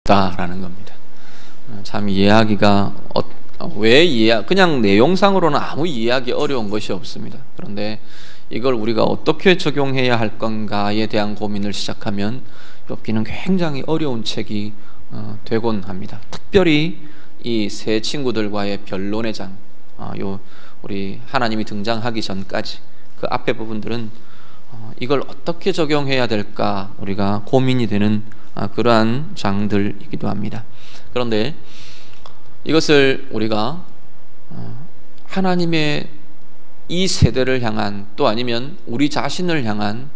없다라는 겁니다. 참 이해하기가 그냥 내용상으로는 아무 이해하기 어려운 것이 없습니다. 그런데 이걸 우리가 어떻게 적용해야 할 건가에 대한 고민을 시작하면 욥기는 굉장히 어려운 책이 되곤 합니다. 특별히 이 세 친구들과의 변론의 장, 우리 하나님이 등장하기 전까지 그 앞에 부분들은 이걸 어떻게 적용해야 될까 우리가 고민이 되는 그러한 장들이기도 합니다. 그런데 이것을 우리가 하나님의 이 세대를 향한, 또 아니면 우리 자신을 향한,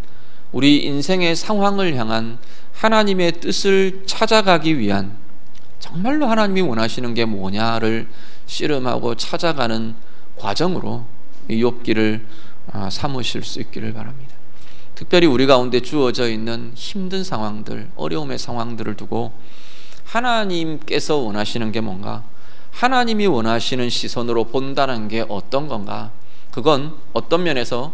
우리 인생의 상황을 향한 하나님의 뜻을 찾아가기 위한, 정말로 하나님이 원하시는 게 뭐냐를 씨름하고 찾아가는 과정으로 이 욥기를 삼으실 수 있기를 바랍니다. 특별히 우리 가운데 주어져 있는 힘든 상황들, 어려움의 상황들을 두고 하나님께서 원하시는 게 뭔가, 하나님이 원하시는 시선으로 본다는 게 어떤 건가, 그건 어떤 면에서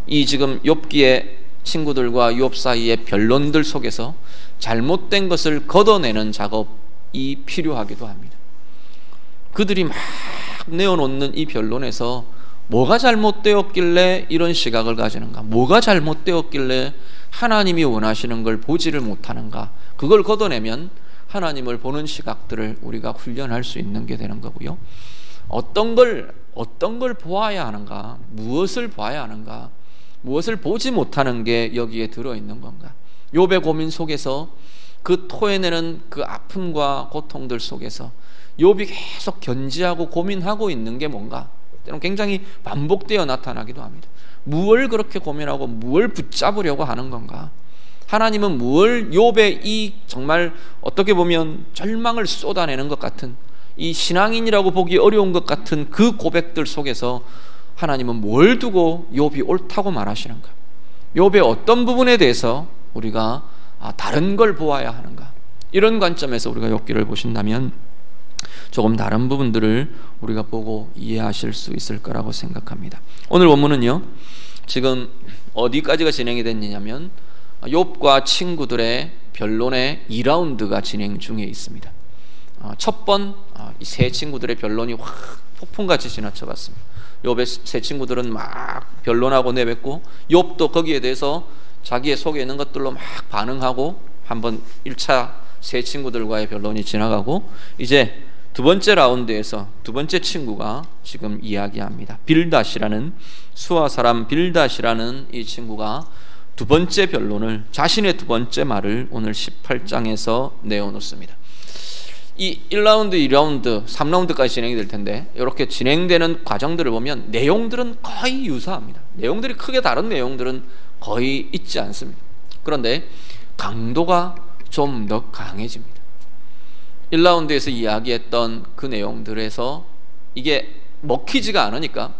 이 지금 욥기의 친구들과 욥 사이의 변론들 속에서 잘못된 것을 걷어내는 작업이 필요하기도 합니다. 그들이 막 내어놓는 이 변론에서 뭐가 잘못되었길래 이런 시각을 가지는가, 뭐가 잘못되었길래 하나님이 원하시는 걸 보지를 못하는가, 그걸 걷어내면 하나님을 보는 시각들을 우리가 훈련할 수 있는 게 되는 거고요. 어떤 걸 보아야 하는가, 무엇을 봐야 하는가, 무엇을 보지 못하는 게 여기에 들어있는 건가. 욥의 고민 속에서 그 토해내는 그 아픔과 고통들 속에서 욥이 계속 견지하고 고민하고 있는 게 뭔가, 때로는 굉장히 반복되어 나타나기도 합니다. 무엇을 그렇게 고민하고 무엇을 붙잡으려고 하는 건가. 하나님은 무엇을, 욥의 이 정말 어떻게 보면 절망을 쏟아내는 것 같은, 이 신앙인이라고 보기 어려운 것 같은 그 고백들 속에서 하나님은 뭘 두고 욥이 옳다고 말하시는가, 욥의 어떤 부분에 대해서 우리가 다른 걸 보아야 하는가, 이런 관점에서 우리가 욥기를 보신다면 조금 다른 부분들을 우리가 보고 이해하실 수 있을 거라고 생각합니다. 오늘 본문은요, 지금 어디까지가 진행이 됐느냐면 욥과 친구들의 변론의 2라운드가 진행 중에 있습니다. 첫 번 이 세 친구들의 변론이 확 폭풍같이 지나쳐갔습니다. 욥의 세 친구들은 막 변론하고 내뱉고, 욥도 거기에 대해서 자기의 속에 있는 것들로 막 반응하고, 한번 1차 세 친구들과의 변론이 지나가고, 이제 두 번째 라운드에서 두 번째 친구가 지금 이야기합니다. 빌닷이라는, 수아 사람 빌닷이라는 이 친구가 두 번째 변론을, 자신의 두 번째 말을 오늘 18장에서 내어놓습니다. 이 1라운드, 2라운드, 3라운드까지 진행이 될 텐데, 이렇게 진행되는 과정들을 보면 내용들은 거의 유사합니다. 내용들이 크게 다른 내용들은 거의 있지 않습니다. 그런데 강도가 좀 더 강해집니다. 1라운드에서 이야기했던 그 내용들에서 이게 먹히지가 않으니까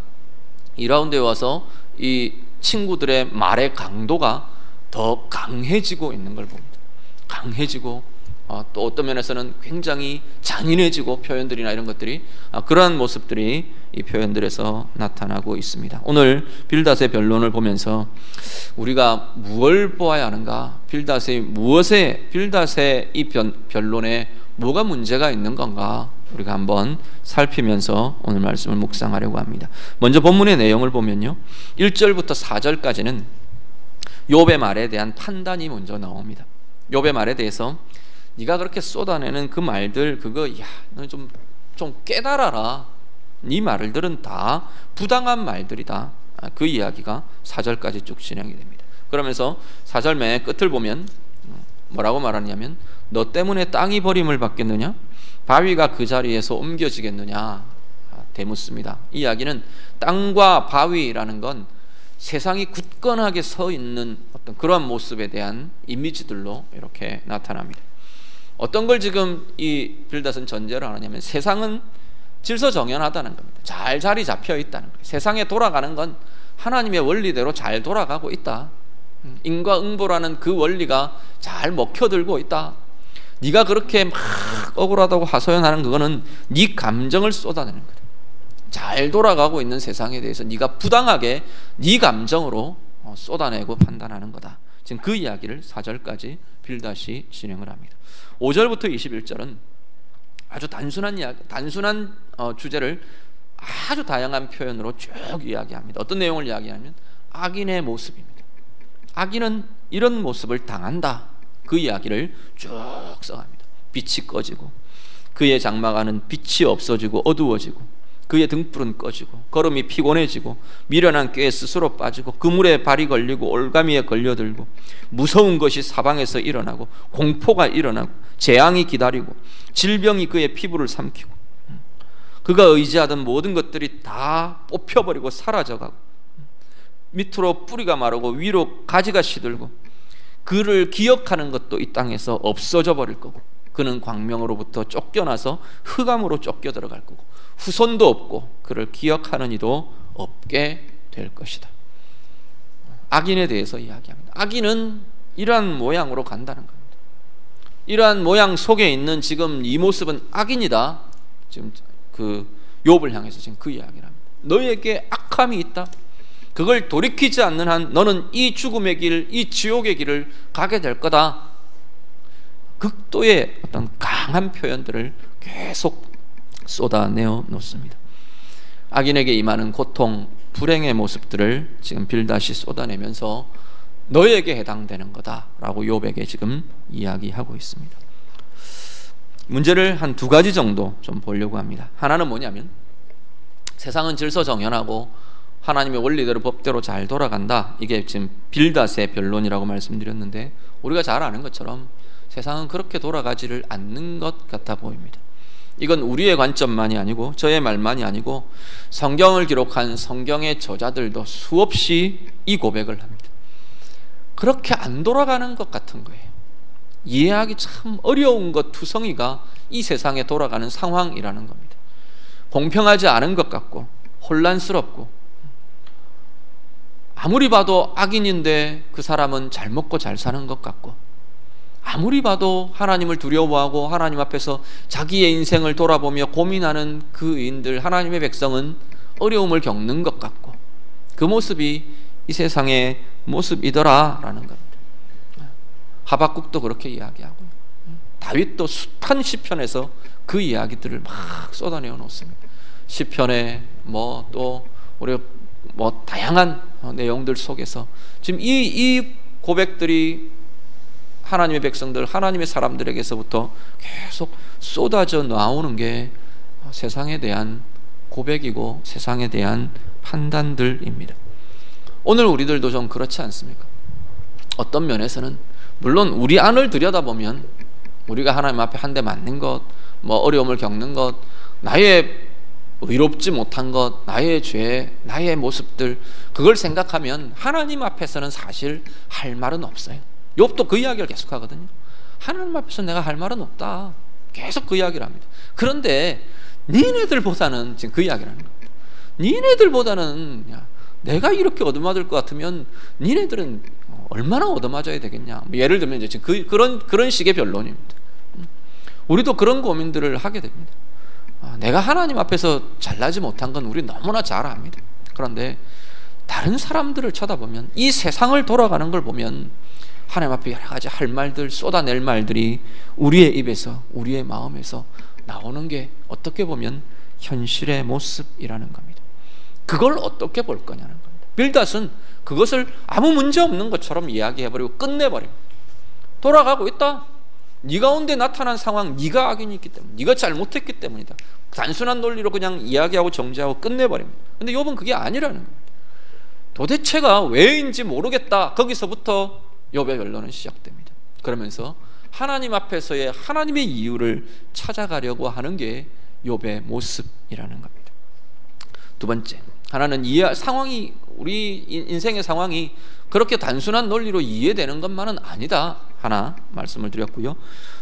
2라운드에 와서 이 친구들의 말의 강도가 더 강해지고 있는 걸 봅니다. 강해지고, 또 어떤 면에서는 굉장히 잔인해지고, 표현들이나 이런 것들이 그러한 모습들이 이 표현들에서 나타나고 있습니다. 오늘 빌닷의 변론을 보면서 우리가 무엇을 보아야 하는가, 빌닷의 이 변론에 뭐가 문제가 있는 건가, 우리가 한번 살피면서 오늘 말씀을 묵상하려고 합니다. 먼저 본문의 내용을 보면요, 1절부터 4절까지는 욥의 말에 대한 판단이 먼저 나옵니다. 욥의 말에 대해서 네가 그렇게 쏟아내는 그 말들, 그거 너 좀 깨달아라, 네 말들은 다 부당한 말들이다, 그 이야기가 4절까지 쭉 진행이 됩니다. 그러면서 4절 맨 끝을 보면 뭐라고 말하냐면, 너 때문에 땅이 버림을 받겠느냐, 바위가 그 자리에서 옮겨지겠느냐 되묻습니다. 이 이야기는 땅과 바위라는 건 세상이 굳건하게 서 있는 어떤 그러한 모습에 대한 이미지들로 이렇게 나타납니다. 어떤 걸 지금 이 빌닷은 전제를 하느냐면, 세상은 질서정연하다는 겁니다. 잘 자리 잡혀 있다는 거예요. 세상에 돌아가는 건 하나님의 원리대로 잘 돌아가고 있다. 인과응보라는 그 원리가 잘 먹혀들고 있다. 네가 그렇게 막 억울하다고 하소연하는 그거는 네 감정을 쏟아내는 거다. 잘 돌아가고 있는 세상에 대해서 네가 부당하게 네 감정으로 쏟아내고 판단하는 거다. 지금 그 이야기를 4절까지 빌닷이 진행을 합니다. 5절부터 21절은 아주 단순한 주제를 아주 다양한 표현으로 쭉 이야기합니다. 어떤 내용을 이야기하면 악인의 모습입니다. 악인은 이런 모습을 당한다. 그 이야기를 쭉 써갑니다. 빛이 꺼지고 그의 장막안은 빛이 없어지고 어두워지고 그의 등불은 꺼지고 걸음이 피곤해지고 미련한 꾀에 스스로 빠지고 그물에 발이 걸리고 올가미에 걸려들고 무서운 것이 사방에서 일어나고 공포가 일어나고 재앙이 기다리고 질병이 그의 피부를 삼키고 그가 의지하던 모든 것들이 다 뽑혀버리고 사라져가고 밑으로 뿌리가 마르고 위로 가지가 시들고 그를 기억하는 것도 이 땅에서 없어져 버릴 거고 그는 광명으로부터 쫓겨나서 흑암으로 쫓겨 들어갈 거고 후손도 없고 그를 기억하는 이도 없게 될 것이다. 악인에 대해서 이야기합니다. 악인은 이러한 모양으로 간다는 겁니다. 이러한 모양 속에 있는 지금 이 모습은 악인이다. 지금 그 욥을 향해서 지금 그 이야기를 합니다. 너희에게 악함이 있다. 그걸 돌이키지 않는 한 너는 이 죽음의 길, 이 지옥의 길을 가게 될 거다. 극도의 어떤 강한 표현들을 계속 쏟아내어 놓습니다. 악인에게 임하는 고통, 불행의 모습들을 지금 빌닷이 쏟아내면서 너에게 해당되는 거다라고 욥에게 지금 이야기하고 있습니다. 문제를 한 두 가지 정도 좀 보려고 합니다. 하나는 뭐냐면 세상은 질서정연하고 하나님의 원리대로 법대로 잘 돌아간다. 이게 지금 빌닷의 변론이라고 말씀드렸는데 우리가 잘 아는 것처럼 세상은 그렇게 돌아가지를 않는 것 같아 보입니다. 이건 우리의 관점만이 아니고 저의 말만이 아니고 성경을 기록한 성경의 저자들도 수없이 이 고백을 합니다. 그렇게 안 돌아가는 것 같은 거예요. 이해하기 참 어려운 것 투성이가 이 세상에 돌아가는 상황이라는 겁니다. 공평하지 않은 것 같고 혼란스럽고 아무리 봐도 악인인데 그 사람은 잘 먹고 잘 사는 것 같고 아무리 봐도 하나님을 두려워하고 하나님 앞에서 자기의 인생을 돌아보며 고민하는 그 인들 하나님의 백성은 어려움을 겪는 것 같고 그 모습이 이 세상의 모습이더라라는 겁니다. 하박국도 그렇게 이야기하고 다윗도 숱한 시편에서 그 이야기들을 막 쏟아내어 놓습니다. 시편에 또 우리 다양한 내용들 속에서 지금 이 고백들이 하나님의 백성들, 하나님의 사람들에게서부터 계속 쏟아져 나오는 게 세상에 대한 고백이고 세상에 대한 판단들입니다. 오늘 우리들도 좀 그렇지 않습니까? 어떤 면에서는 물론 우리 안을 들여다보면 우리가 하나님 앞에 한 대 맞는 것, 어려움을 겪는 것, 나의 의롭지 못한 것, 나의 죄, 나의 모습들 그걸 생각하면 하나님 앞에서는 사실 할 말은 없어요. 욥도 그 이야기를 계속 하거든요. 하나님 앞에서 내가 할 말은 없다. 계속 그 이야기를 합니다. 그런데 니네들보다는 지금 그 이야기를 하는 겁니다. 니네들보다는 내가 이렇게 얻어맞을 것 같으면 니네들은 얼마나 얻어맞아야 되겠냐. 예를 들면 이제 지금 그런 식의 변론입니다. 우리도 그런 고민들을 하게 됩니다. 내가 하나님 앞에서 잘나지 못한 건 우리 너무나 잘 압니다. 그런데 다른 사람들을 쳐다보면 이 세상을 돌아가는 걸 보면 하나님 앞에 여러 가지 할 말들, 쏟아낼 말들이 우리의 입에서, 우리의 마음에서 나오는 게 어떻게 보면 현실의 모습이라는 겁니다. 그걸 어떻게 볼 거냐는 겁니다. 빌닷은 그것을 아무 문제 없는 것처럼 이야기해버리고 끝내버립니다. 돌아가고 있다. 네 가운데 나타난 상황, 네가 악인이 있기 때문에, 네가 잘못했기 때문이다. 단순한 논리로 그냥 이야기하고 정지하고 끝내버립니다. 근데 욥은 그게 아니라는 겁니다. 도대체가 왜인지 모르겠다. 거기서부터 욥의 변론은 시작됩니다. 그러면서 하나님 앞에서의 하나님의 이유를 찾아가려고 하는 게 욥의 모습이라는 겁니다. 두 번째, 하나는 상황이, 우리 인생의 상황이 그렇게 단순한 논리로 이해되는 것만은 아니다. 하나 말씀을 드렸고요.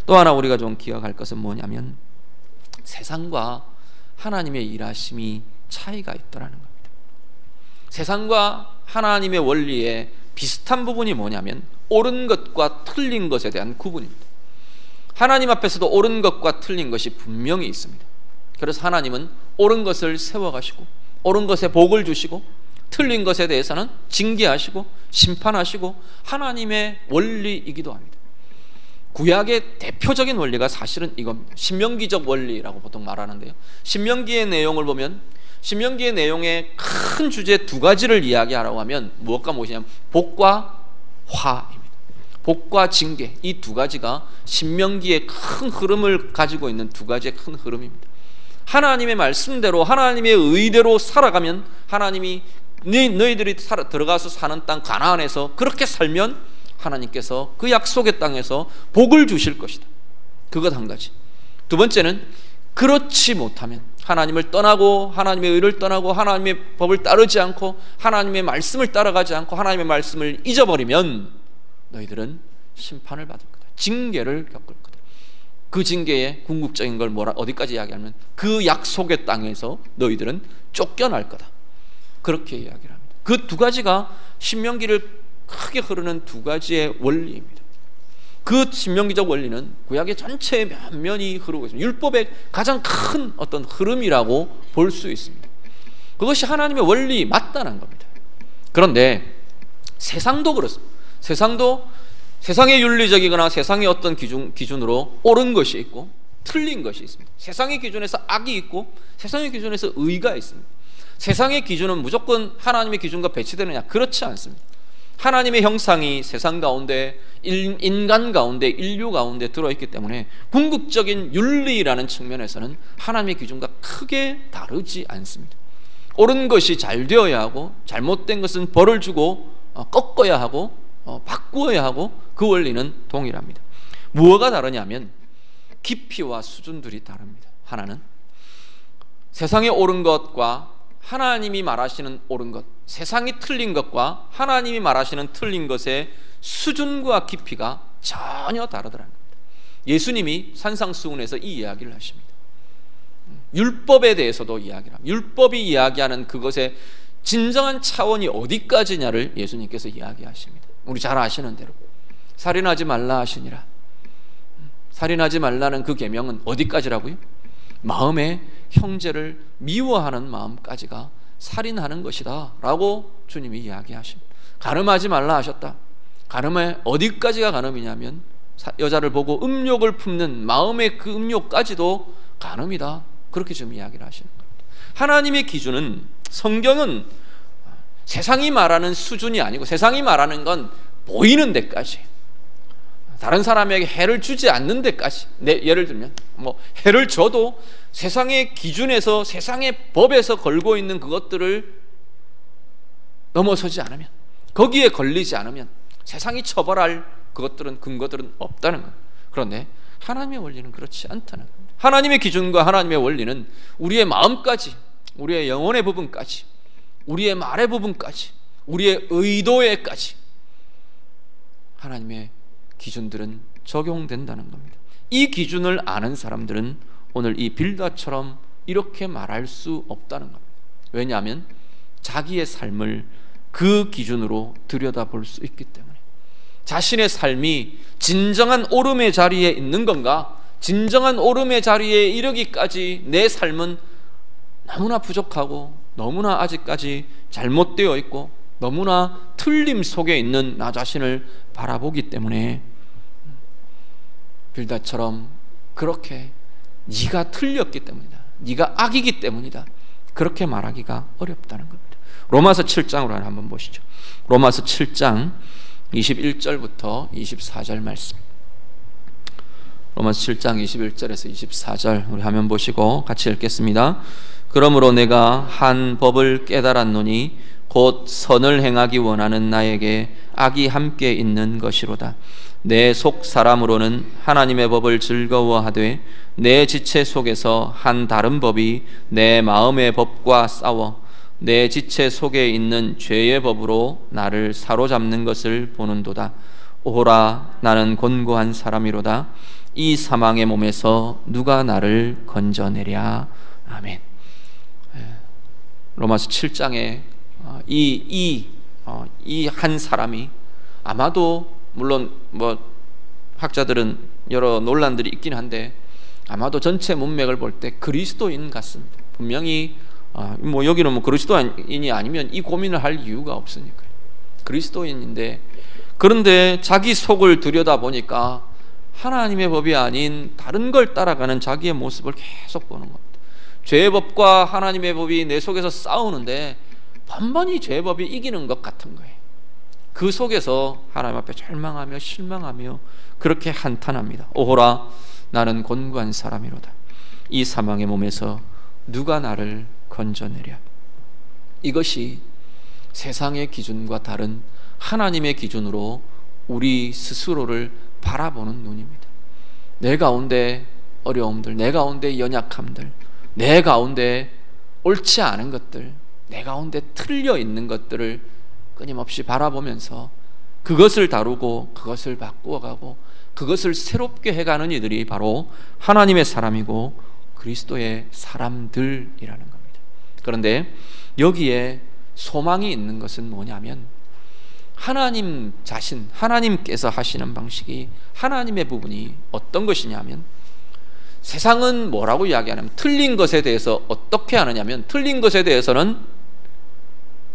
또 하나 우리가 좀 기억할 것은 뭐냐면 세상과 하나님의 일하심이 차이가 있더라는 겁니다. 세상과 하나님의 원리에 비슷한 부분이 뭐냐면 옳은 것과 틀린 것에 대한 구분입니다. 하나님 앞에서도 옳은 것과 틀린 것이 분명히 있습니다. 그래서 하나님은 옳은 것을 세워가시고 옳은 것에 복을 주시고 틀린 것에 대해서는 징계하시고 심판하시고 하나님의 원리이기도 합니다. 구약의 대표적인 원리가 사실은 이겁니다. 신명기적 원리라고 보통 말하는데요, 신명기의 내용을 보면 신명기의 내용의 큰 주제 두 가지를 이야기하라고 하면 무엇과 무엇이냐면 복과 화입니다. 복과 징계, 이 두 가지가 신명기의 큰 흐름을 가지고 있는 두 가지의 큰 흐름입니다. 하나님의 말씀대로 하나님의 의대로 살아가면 하나님이 너희들이 들어가서 사는 땅 가나안에서 그렇게 살면 하나님께서 그 약속의 땅에서 복을 주실 것이다. 그것 한 가지. 두 번째는 그렇지 못하면 하나님을 떠나고 하나님의 의를 떠나고 하나님의 법을 따르지 않고 하나님의 말씀을 따라가지 않고 하나님의 말씀을 잊어버리면 너희들은 심판을 받을 거다. 징계를 겪을 거다. 그 징계의 궁극적인 걸 어디까지 이야기하면 그 약속의 땅에서 너희들은 쫓겨날 거다. 그렇게 이야기를 합니다. 그 두 가지가 신명기를 크게 흐르는 두 가지의 원리입니다. 그 신명기적 원리는 구약의 전체의 면면이 흐르고 있습니다. 율법의 가장 큰 어떤 흐름이라고 볼 수 있습니다. 그것이 하나님의 원리 맞다는 겁니다. 그런데 세상도 그렇습니다. 세상도 세상의 윤리적이거나 세상의 어떤 기준으로 옳은 것이 있고 틀린 것이 있습니다. 세상의 기준에서 악이 있고 세상의 기준에서 의가 있습니다. 세상의 기준은 무조건 하나님의 기준과 배치되느냐? 그렇지 않습니다. 하나님의 형상이 세상 가운데 인간 가운데 인류 가운데 들어있기 때문에 궁극적인 윤리라는 측면에서는 하나님의 기준과 크게 다르지 않습니다. 옳은 것이 잘 되어야 하고 잘못된 것은 벌을 주고 꺾어야 하고 바꾸어야 하고 그 원리는 동일합니다. 무엇가 다르냐면 깊이와 수준들이 다릅니다. 하나는 세상의 옳은 것과 하나님이 말하시는 옳은 것, 세상이 틀린 것과 하나님이 말하시는 틀린 것의 수준과 깊이가 전혀 다르더라는 겁니다. 예수님이 산상수훈에서 이 이야기를 하십니다. 율법에 대해서도 이야기를 합니다. 율법이 이야기하는 그것의 진정한 차원이 어디까지냐를 예수님께서 이야기하십니다. 우리 잘 아시는 대로 살인하지 말라 하시니라. 살인하지 말라는 그 계명은 어디까지라고요? 마음에 형제를 미워하는 마음까지가 살인하는 것이다 라고 주님이 이야기하십니다. 간음하지 말라 하셨다. 간음에 어디까지가 간음이냐면 여자를 보고 음욕을 품는 마음의 그 음욕까지도 간음이다. 그렇게 좀 이야기를 하시는 겁니다. 하나님의 기준은, 성경은 세상이 말하는 수준이 아니고 세상이 말하는 건 보이는 데까지, 다른 사람에게 해를 주지 않는 데까지. 예를 들면 해를 줘도 세상의 기준에서 세상의 법에서 걸고 있는 그것들을 넘어서지 않으면, 거기에 걸리지 않으면 세상이 처벌할 그것들은 근거들은 없다는 겁니다. 그런데 하나님의 원리는 그렇지 않다는 겁니다. 하나님의 기준과 하나님의 원리는 우리의 마음까지, 우리의 영혼의 부분까지, 우리의 말의 부분까지, 우리의 의도에까지 하나님의 기준들은 적용된다는 겁니다. 이 기준을 아는 사람들은 오늘 이 빌다처럼 이렇게 말할 수 없다는 겁니다. 왜냐하면 자기의 삶을 그 기준으로 들여다볼 수 있기 때문에, 자신의 삶이 진정한 옳음의 자리에 있는 건가, 진정한 옳음의 자리에 이르기까지 내 삶은 너무나 부족하고 너무나 아직까지 잘못되어 있고 너무나 틀림 속에 있는 나 자신을 바라보기 때문에 빌다처럼 그렇게 네가 틀렸기 때문이다, 네가 악이기 때문이다, 그렇게 말하기가 어렵다는 겁니다. 로마서 7장으로 한번 보시죠. 로마서 7장 21절부터 24절 말씀. 로마서 7장 21절에서 24절 우리 화면 보시고 같이 읽겠습니다. 그러므로 내가 한 법을 깨달았노니 곧 선을 행하기 원하는 나에게 악이 함께 있는 것이로다. 내 속 사람으로는 하나님의 법을 즐거워하되 내 지체 속에서 한 다른 법이 내 마음의 법과 싸워 내 지체 속에 있는 죄의 법으로 나를 사로잡는 것을 보는도다. 오호라, 나는 곤고한 사람이로다. 이 사망의 몸에서 누가 나를 건져내랴. 아멘. 로마서 7장에 이 한 사람이 아마도, 물론 학자들은 여러 논란들이 있긴 한데 아마도 전체 문맥을 볼 때 그리스도인 같습니다. 분명히 뭐 여기는 뭐 그리스도인이 아니면 이 고민을 할 이유가 없으니까요. 그리스도인인데, 그런데 자기 속을 들여다보니까 하나님의 법이 아닌 다른 걸 따라가는 자기의 모습을 계속 보는 겁니다. 죄의 법과 하나님의 법이 내 속에서 싸우는데 번번이 죄의 법이 이기는 것 같은 거예요. 그 속에서 하나님 앞에 절망하며 실망하며 그렇게 한탄합니다. 오호라, 나는 곤고한 사람이로다. 이 사망의 몸에서 누가 나를 건져내랴. 이것이 세상의 기준과 다른 하나님의 기준으로 우리 스스로를 바라보는 눈입니다. 내 가운데 어려움들, 내 가운데 연약함들, 내 가운데 옳지 않은 것들, 내 가운데 틀려 있는 것들을 끊임없이 바라보면서 그것을 다루고 그것을 바꾸어가고 그것을 새롭게 해가는 이들이 바로 하나님의 사람이고 그리스도의 사람들이라는 겁니다. 그런데 여기에 소망이 있는 것은 뭐냐면, 하나님 자신, 하나님께서 하시는 방식이, 하나님의 부분이 어떤 것이냐면, 세상은 뭐라고 이야기하냐면, 틀린 것에 대해서 어떻게 하느냐면, 틀린 것에 대해서는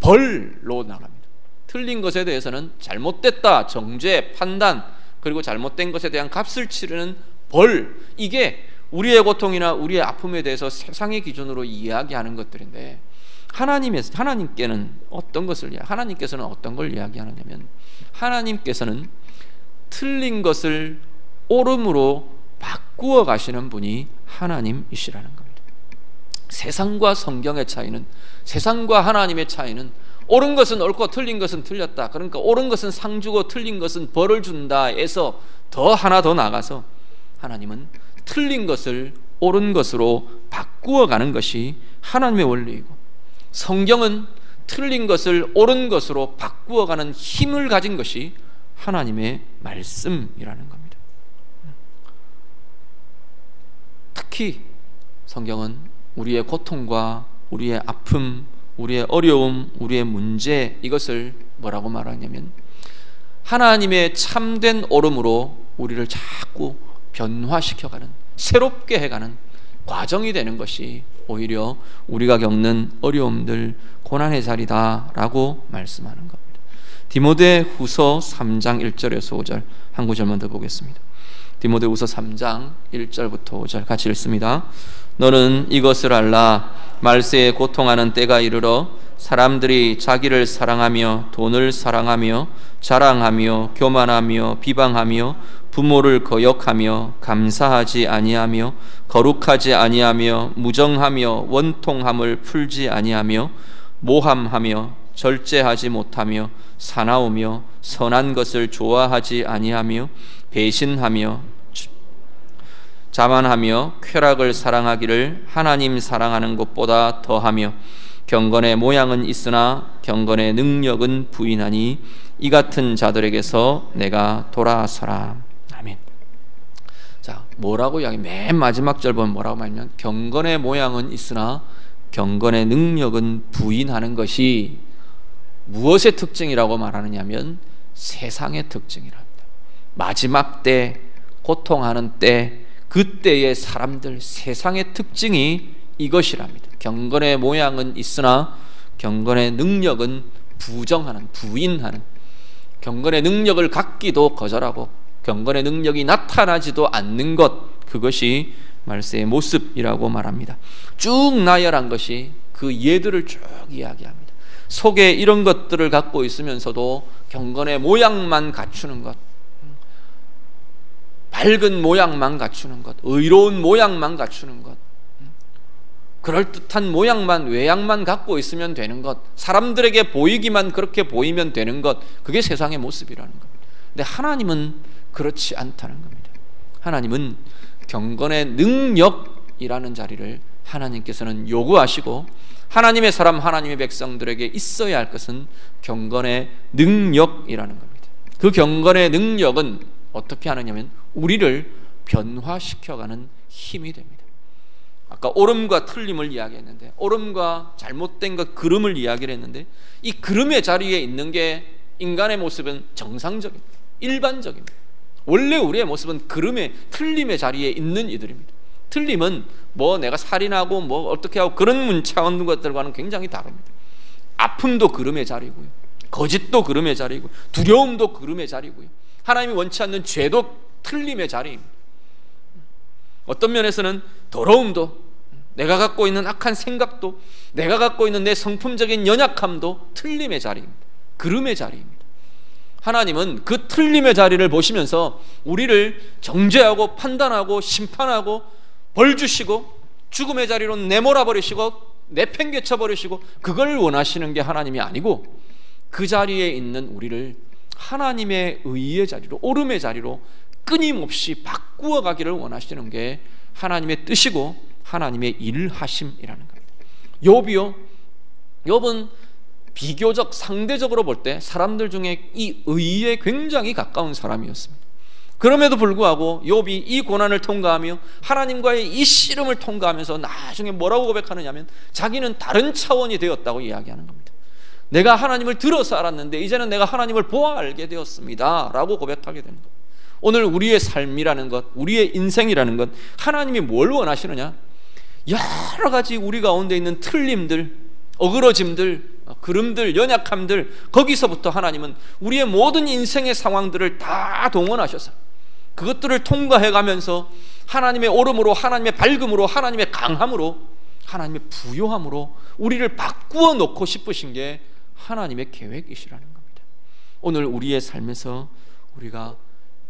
벌로 나갑니다. 틀린 것에 대해서는 잘못됐다, 정죄, 판단, 그리고 잘못된 것에 대한 값을 치르는 벌, 이게 우리의 고통이나 우리의 아픔에 대해서 세상의 기준으로 이야기하는 것들인데, 하나님께서는 어떤 걸 이야기하느냐면, 하나님께서는 틀린 것을 옳음으로 바꾸어 가시는 분이 하나님이시라는 겁니다. 세상과 성경의 차이는, 세상과 하나님의 차이는, 옳은 것은 옳고 틀린 것은 틀렸다, 그러니까 옳은 것은 상 주고 틀린 것은 벌을 준다에서 더 하나 더 나가서 하나님은 틀린 것을 옳은 것으로 바꾸어 가는 것이 하나님의 원리이고, 성경은 틀린 것을 옳은 것으로 바꾸어 가는 힘을 가진 것이 하나님의 말씀이라는 겁니다. 특히 성경은 우리의 고통과 우리의 아픔, 우리의 어려움, 우리의 문제, 이것을 뭐라고 말하냐면, 하나님의 참된 옳음으로 우리를 자꾸 변화시켜가는, 새롭게 해가는 과정이 되는 것이 오히려 우리가 겪는 어려움들, 고난의 자리다라고 말씀하는 겁니다. 디모데후서 3장 1절에서 5절 한 구절만 더 보겠습니다. 디모데후서 3장 1절부터 5절 같이 읽습니다. 너는 이것을 알라. 말세에 고통하는 때가 이르러 사람들이 자기를 사랑하며 돈을 사랑하며 자랑하며 교만하며 비방하며 부모를 거역하며 감사하지 아니하며 거룩하지 아니하며 무정하며 원통함을 풀지 아니하며 모함하며 절제하지 못하며 사나우며 선한 것을 좋아하지 아니하며 배신하며 자만하며 쾌락을 사랑하기를 하나님 사랑하는 것보다 더하며 경건의 모양은 있으나 경건의 능력은 부인하니 이 같은 자들에게서 내가 돌아서라. 아멘. 자, 뭐라고 이야기? 맨 마지막 절 보면 뭐라고 말하냐면, 경건의 모양은 있으나 경건의 능력은 부인하는 것이 무엇의 특징이라고 말하느냐면 세상의 특징이랍니다. 마지막 때, 고통하는 때, 그때의 사람들, 세상의 특징이 이것이랍니다. 경건의 모양은 있으나 경건의 능력은 부정하는, 부인하는, 경건의 능력을 갖기도 거절하고 경건의 능력이 나타나지도 않는 것, 그것이 말세의 모습이라고 말합니다. 쭉 나열한 것이 그 예들을 쭉 이야기합니다. 속에 이런 것들을 갖고 있으면서도 경건의 모양만 갖추는 것, 밝은 모양만 갖추는 것, 의로운 모양만 갖추는 것, 그럴듯한 모양만, 외양만 갖고 있으면 되는 것, 사람들에게 보이기만 그렇게 보이면 되는 것, 그게 세상의 모습이라는 겁니다. 근데 하나님은 그렇지 않다는 겁니다. 하나님은 경건의 능력이라는 자리를 하나님께서는 요구하시고, 하나님의 사람, 하나님의 백성들에게 있어야 할 것은 경건의 능력이라는 겁니다. 그 경건의 능력은 어떻게 하느냐면 우리를 변화시켜가는 힘이 됩니다. 아까 옳음과 틀림을 이야기했는데, 옳음과 잘못된 것, 그름을 이야기를 했는데, 이 그름의 자리에 있는 게 인간의 모습은 정상적입니다. 일반적입니다. 원래 우리의 모습은 그름의, 틀림의 자리에 있는 이들입니다. 틀림은 뭐 내가 살인하고 뭐 어떻게 하고 그런 차원 것들과는 굉장히 다릅니다. 아픔도 그름의 자리고요, 거짓도 그름의 자리고, 두려움도 그름의 자리고요, 하나님이 원치 않는 죄도 틀림의 자리입니다. 어떤 면에서는 더러움도, 내가 갖고 있는 악한 생각도, 내가 갖고 있는 내 성품적인 연약함도 틀림의 자리입니다. 그름의 자리입니다. 하나님은 그 틀림의 자리를 보시면서 우리를 정죄하고 판단하고 심판하고 벌 주시고 죽음의 자리로 내몰아 버리시고 내팽개쳐 버리시고 그걸 원하시는 게 하나님이 아니고, 그 자리에 있는 우리를 하나님의 의의 자리로, 옳음의 자리로 끊임없이 바꾸어 가기를 원하시는 게 하나님의 뜻이고 하나님의 일하심이라는 겁니다. 욥은 비교적 상대적으로 볼 때 사람들 중에 이 의에 굉장히 가까운 사람이었습니다. 그럼에도 불구하고 욥이 이 고난을 통과하며 하나님과의 이 씨름을 통과하면서 나중에 뭐라고 고백하느냐 하면 자기는 다른 차원이 되었다고 이야기하는 겁니다. 내가 하나님을 들어서 알았는데 이제는 내가 하나님을 보아 알게 되었습니다 라고 고백하게 되는 겁니다. 오늘 우리의 삶이라는 것, 우리의 인생이라는 것, 하나님이 뭘 원하시느냐? 여러 가지 우리 가운데 있는 틀림들, 어그러짐들, 그름들, 연약함들, 거기서부터 하나님은 우리의 모든 인생의 상황들을 다 동원하셔서 그것들을 통과해가면서 하나님의 옳음으로, 하나님의 밝음으로, 하나님의 강함으로, 하나님의 부요함으로 우리를 바꾸어 놓고 싶으신 게 하나님의 계획이시라는 겁니다. 오늘 우리의 삶에서 우리가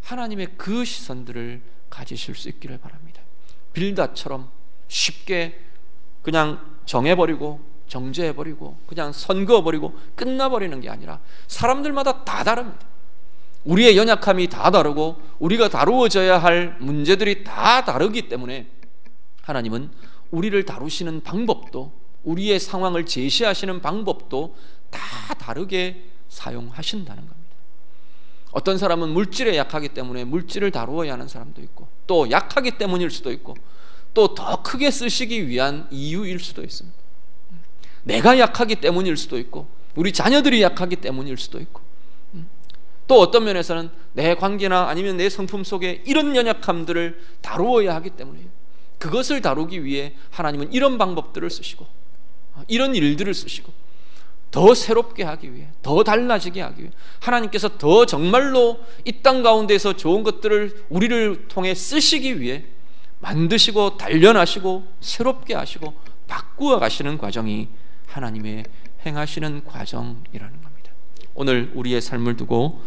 하나님의 그 시선들을 가지실 수 있기를 바랍니다. 빌닷처럼 쉽게 그냥 정해버리고 정죄해버리고 그냥 선거해버리고 끝나버리는 게 아니라 사람들마다 다 다릅니다. 우리의 연약함이 다 다르고 우리가 다루어져야 할 문제들이 다 다르기 때문에 하나님은 우리를 다루시는 방법도, 우리의 상황을 제시하시는 방법도 다 다르게 사용하신다는 겁니다. 어떤 사람은 물질에 약하기 때문에 물질을 다루어야 하는 사람도 있고, 또 약하기 때문일 수도 있고, 또 더 크게 쓰시기 위한 이유일 수도 있습니다. 내가 약하기 때문일 수도 있고, 우리 자녀들이 약하기 때문일 수도 있고, 또 어떤 면에서는 내 관계나 아니면 내 성품 속에 이런 연약함들을 다루어야 하기 때문에요. 그것을 다루기 위해 하나님은 이런 방법들을 쓰시고 이런 일들을 쓰시고 더 새롭게 하기 위해, 더 달라지게 하기 위해, 하나님께서 더 정말로 이 땅 가운데서 좋은 것들을 우리를 통해 쓰시기 위해 만드시고 단련하시고 새롭게 하시고 바꾸어 가시는 과정이 하나님의 행하시는 과정이라는 겁니다. 오늘 우리의 삶을 두고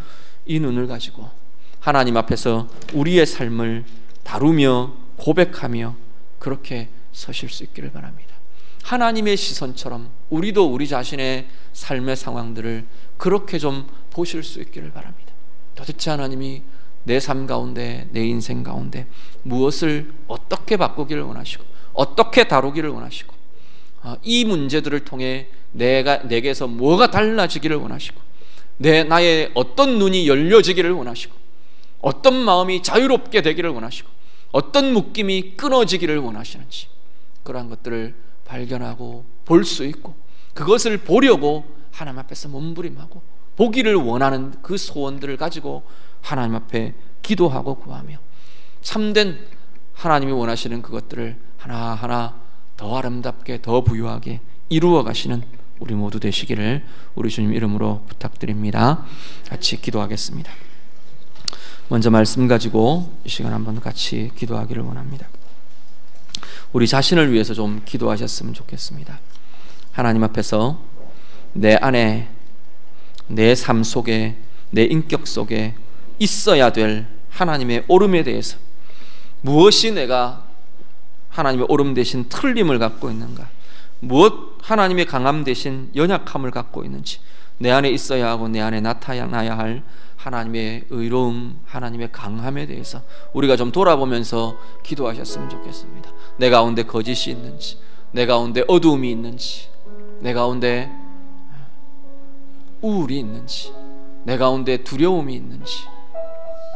이 눈을 가지고 하나님 앞에서 우리의 삶을 다루며 고백하며 그렇게 서실 수 있기를 바랍니다. 하나님의 시선처럼 우리도 우리 자신의 삶의 상황들을 그렇게 좀 보실 수 있기를 바랍니다. 도대체 하나님이 내 삶 가운데, 내 인생 가운데 무엇을 어떻게 바꾸기를 원하시고 어떻게 다루기를 원하시고 이 문제들을 통해 내게서 뭐가 달라지기를 원하시고 나의 어떤 눈이 열려지기를 원하시고 어떤 마음이 자유롭게 되기를 원하시고 어떤 묶임이 끊어지기를 원하시는지, 그러한 것들을 발견하고 볼 수 있고 그것을 보려고 하나님 앞에서 몸부림하고 보기를 원하는 그 소원들을 가지고 하나님 앞에 기도하고 구하며 참된 하나님이 원하시는 그것들을 하나하나 더 아름답게, 더 부유하게 이루어 가시는 우리 모두 되시기를 우리 주님 이름으로 부탁드립니다. 같이 기도하겠습니다. 먼저 말씀 가지고 이 시간 한번 같이 기도하기를 원합니다. 우리 자신을 위해서 좀 기도하셨으면 좋겠습니다. 하나님 앞에서 내 안에, 내 삶 속에, 내 인격 속에 있어야 될 하나님의 옳음에 대해서 무엇이 내가 하나님의 옳음 대신 틀림을 갖고 있는가, 무엇 하나님의 강함 대신 연약함을 갖고 있는지, 내 안에 있어야 하고 내 안에 나타나야 할 하나님의 의로움, 하나님의 강함에 대해서 우리가 좀 돌아보면서 기도하셨으면 좋겠습니다. 내 가운데 거짓이 있는지, 내 가운데 어두움이 있는지, 내 가운데 우울이 있는지, 내 가운데 두려움이 있는지,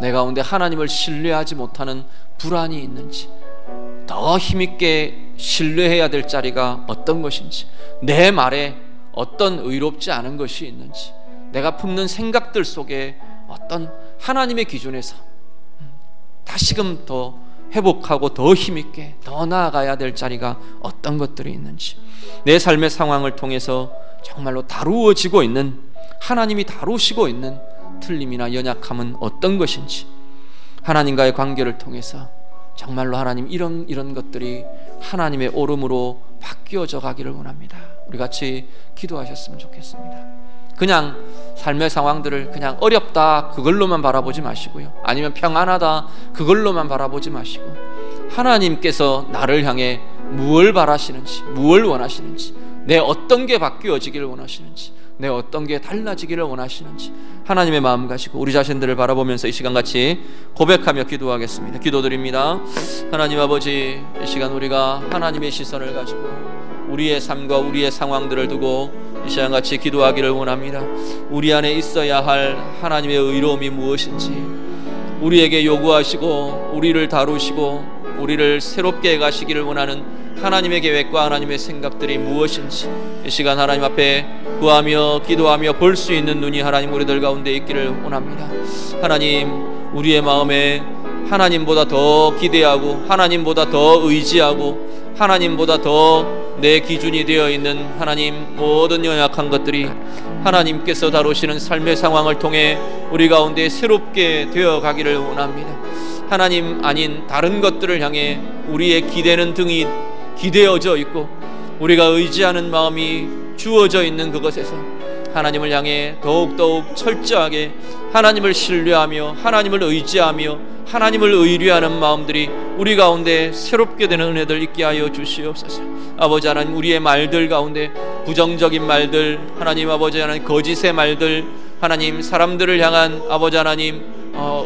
내 가운데 하나님을 신뢰하지 못하는 불안이 있는지, 더 힘있게 신뢰해야 될 자리가 어떤 것인지, 내 말에 어떤 의롭지 않은 것이 있는지, 내가 품는 생각들 속에 어떤 하나님의 기준에서 다시금 더 회복하고 더 힘있게 더 나아가야 될 자리가 어떤 것들이 있는지, 내 삶의 상황을 통해서 정말로 다루어지고 있는, 하나님이 다루시고 있는 틀림이나 연약함은 어떤 것인지, 하나님과의 관계를 통해서 정말로 하나님 이런 것들이 하나님의 오름으로 바뀌어져 가기를 원합니다. 우리 같이 기도하셨으면 좋겠습니다. 그냥 삶의 상황들을 그냥 어렵다 그걸로만 바라보지 마시고요, 아니면 평안하다 그걸로만 바라보지 마시고, 하나님께서 나를 향해 무엇을 바라시는지, 무엇을 원하시는지, 내 어떤 게 바뀌어지기를 원하시는지, 내 어떤 게 달라지기를 원하시는지 하나님의 마음 가지고 우리 자신들을 바라보면서 이 시간 같이 고백하며 기도하겠습니다. 기도드립니다. 하나님 아버지, 이 시간 우리가 하나님의 시선을 가지고 우리의 삶과 우리의 상황들을 두고 이 시간 같이 기도하기를 원합니다. 우리 안에 있어야 할 하나님의 의로움이 무엇인지, 우리에게 요구하시고 우리를 다루시고 우리를 새롭게 해가시기를 원하는 하나님의 계획과 하나님의 생각들이 무엇인지 이 시간 하나님 앞에 구하며 기도하며 볼 수 있는 눈이 하나님 우리들 가운데 있기를 원합니다. 하나님, 우리의 마음에 하나님보다 더 기대하고 하나님보다 더 의지하고 하나님보다 더 내 기준이 되어 있는 하나님, 모든 연약한 것들이 하나님께서 다루시는 삶의 상황을 통해 우리 가운데 새롭게 되어 가기를 원합니다. 하나님 아닌 다른 것들을 향해 우리의 기대는 등이 기대어져 있고 우리가 의지하는 마음이 주어져 있는 그것에서 하나님을 향해 더욱더욱 철저하게 하나님을 신뢰하며 하나님을 의지하며 하나님을 의뢰하는 마음들이 우리 가운데 새롭게 되는 은혜들 있게 하여 주시옵소서. 아버지 하나님, 우리의 말들 가운데 부정적인 말들, 하나님 아버지 하나님 거짓의 말들, 하나님 사람들을 향한 아버지 하나님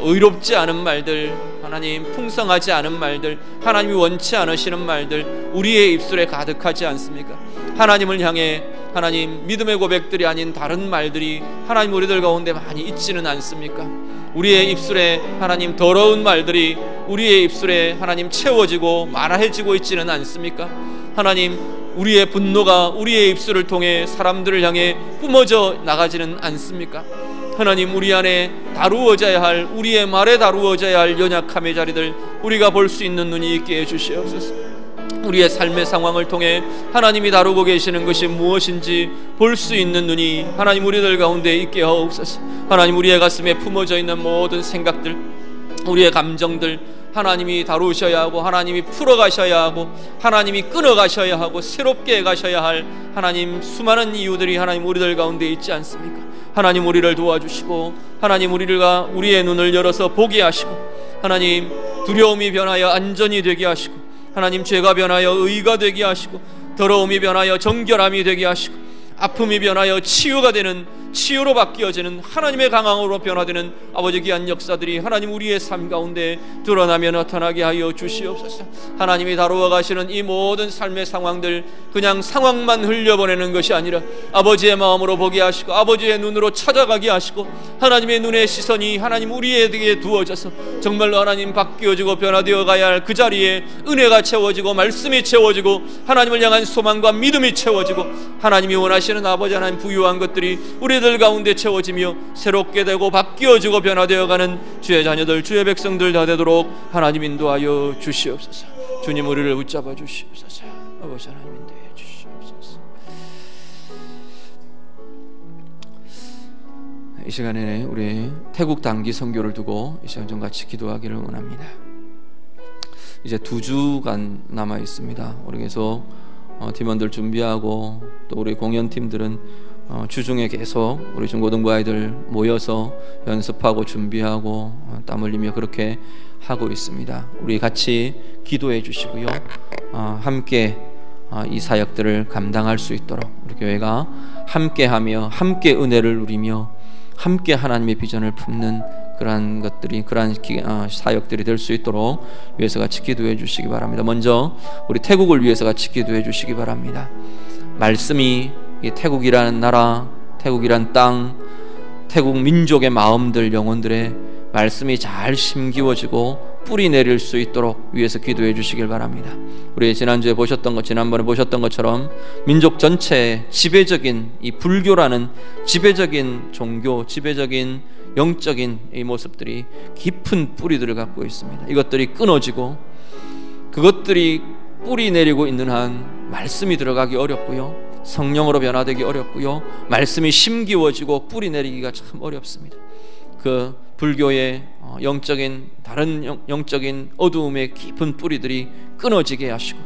의롭지 않은 말들, 하나님 풍성하지 않은 말들, 하나님이 원치 않으시는 말들 우리의 입술에 가득하지 않습니까? 하나님을 향해 하나님 믿음의 고백들이 아닌 다른 말들이 하나님 우리들 가운데 많이 있지는 않습니까? 우리의 입술에 하나님 더러운 말들이 우리의 입술에 하나님 채워지고 말해지고 있지는 않습니까? 하나님, 우리의 분노가 우리의 입술을 통해 사람들을 향해 뿜어져 나가지는 않습니까? 하나님, 우리 안에 다루어져야 할, 우리의 말에 다루어져야 할 연약함의 자리들 우리가 볼 수 있는 눈이 있게 해주시옵소서. 우리의 삶의 상황을 통해 하나님이 다루고 계시는 것이 무엇인지 볼 수 있는 눈이 하나님 우리들 가운데 있게 하옵소서. 하나님, 우리의 가슴에 품어져 있는 모든 생각들, 우리의 감정들 하나님이 다루셔야 하고 하나님이 풀어가셔야 하고 하나님이 끊어가셔야 하고 새롭게 해가셔야 할 하나님 수많은 이유들이 하나님 우리들 가운데 있지 않습니까? 하나님, 우리를 도와주시고 하나님 우리의 눈을 열어서 보게 하시고 하나님 두려움이 변하여 안전이 되게 하시고 하나님 죄가 변하여 의가 되게 하시고 더러움이 변하여 정결함이 되게 하시고 아픔이 변하여 치유가 되는, 치유로 바뀌어지는 하나님의 강함으로 변화되는 아버지 귀한 역사들이 하나님 우리의 삶 가운데 드러나며 나타나게 하여 주시옵소서. 하나님이 다루어 가시는 이 모든 삶의 상황들 그냥 상황만 흘려보내는 것이 아니라 아버지의 마음으로 보게 하시고 아버지의 눈으로 찾아가게 하시고 하나님의 눈의 시선이 하나님 우리에게 두어져서 정말로 하나님 바뀌어지고 변화되어 가야 할 그 자리에 은혜가 채워지고 말씀이 채워지고 하나님을 향한 소망과 믿음이 채워지고 하나님이 원하시는 아버지 하나님 부유한 것들이 우리들 가운데 채워지며 새롭게 되고 바뀌어지고 변화되어가는 주의 자녀들, 주의 백성들 다 되도록 하나님 인도하여 주시옵소서. 주님, 우리를 붙잡아 주시옵소서. 아버지 하나님 인도해 주시옵소서. 이 시간에 우리 태국 단기 선교를 두고 이 시간 좀 같이 기도하기를 원합니다. 이제 2주간 남아 있습니다. 우리 계속 팀원들 준비하고 또 우리 공연팀들은 주중에 계속 우리 중고등부 아이들 모여서 연습하고 준비하고 땀 흘리며 그렇게 하고 있습니다. 우리 같이 기도해 주시고요, 함께 이 사역들을 감당할 수 있도록 우리 교회가 함께하며 함께 은혜를 누리며 함께 하나님의 비전을 품는 그러한 것들이, 그러한 사역들이 될 수 있도록 위해서 같이 기도해 주시기 바랍니다. 먼저 우리 태국을 위해서 같이 기도해 주시기 바랍니다. 말씀이 이 태국이라는 나라, 태국이란 땅, 태국 민족의 마음들, 영혼들의 말씀이 잘 심기워지고 뿌리 내릴 수 있도록 위해서 기도해 주시길 바랍니다. 우리 지난번에 보셨던 것처럼 민족 전체의 지배적인 이 불교라는 지배적인 종교, 지배적인 영적인 이 모습들이 깊은 뿌리들을 갖고 있습니다. 이것들이 끊어지고 그것들이 뿌리 내리고 있는 한 말씀이 들어가기 어렵고요, 성령으로 변화되기 어렵고요, 말씀이 심기워지고 뿌리 내리기가 참 어렵습니다. 그 불교의 영적인, 다른 영적인 어두움의 깊은 뿌리들이 끊어지게 하시고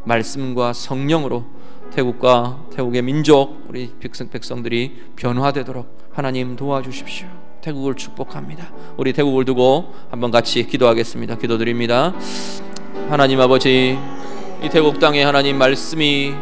말씀과 성령으로 태국과 태국의 민족, 우리 백성들이 변화되도록 하나님 도와주십시오. 태국을 축복합니다. 우리 태국을 두고 한번 같이 기도하겠습니다. 기도드립니다. 하나님 아버지, 이 태국 땅에 하나님 말씀이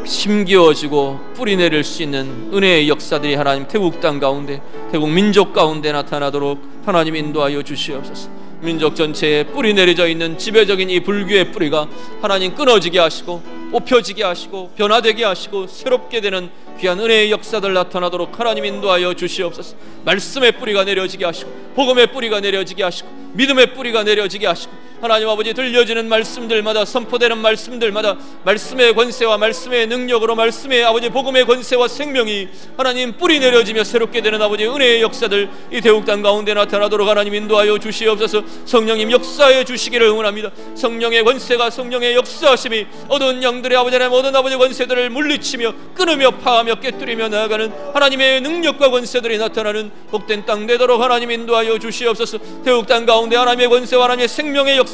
심기워지고 뿌리 내릴 수 있는 은혜의 역사들이 하나님 태국 땅 가운데, 태국 민족 가운데 나타나도록 하나님 인도하여 주시옵소서. 민족 전체에 뿌리 내려져 있는 지배적인 이 불교의 뿌리가 하나님 끊어지게 하시고 뽑혀지게 하시고 변화되게 하시고 새롭게 되는 귀한 은혜의 역사들 나타나도록 하나님 인도하여 주시옵소서. 말씀의 뿌리가 내려지게 하시고 복음의 뿌리가 내려지게 하시고 믿음의 뿌리가 내려지게 하시고 하나님 아버지, 들려지는 말씀들마다, 선포되는 말씀들마다 말씀의 권세와 말씀의 능력으로 말씀의 아버지 복음의 권세와 생명이 하나님 뿌리 내려지며 새롭게 되는 아버지 은혜의 역사들 이 태국 땅 가운데 나타나도록 하나님 인도하여 주시옵소서. 성령님 역사해 주시기를 응원합니다. 성령의 권세가, 성령의 역사하심이 어두운 영들의 아버지 하나님, 모든 아버지 권세들을 물리치며 끊으며 파하며 깨뜨리며 나아가는 하나님의 능력과 권세들이 나타나는 복된 땅 되도록 하나님 인도하여 주시옵소서. 태국 땅 가운데 하나님의 권세와 하나님의 생명의 역사가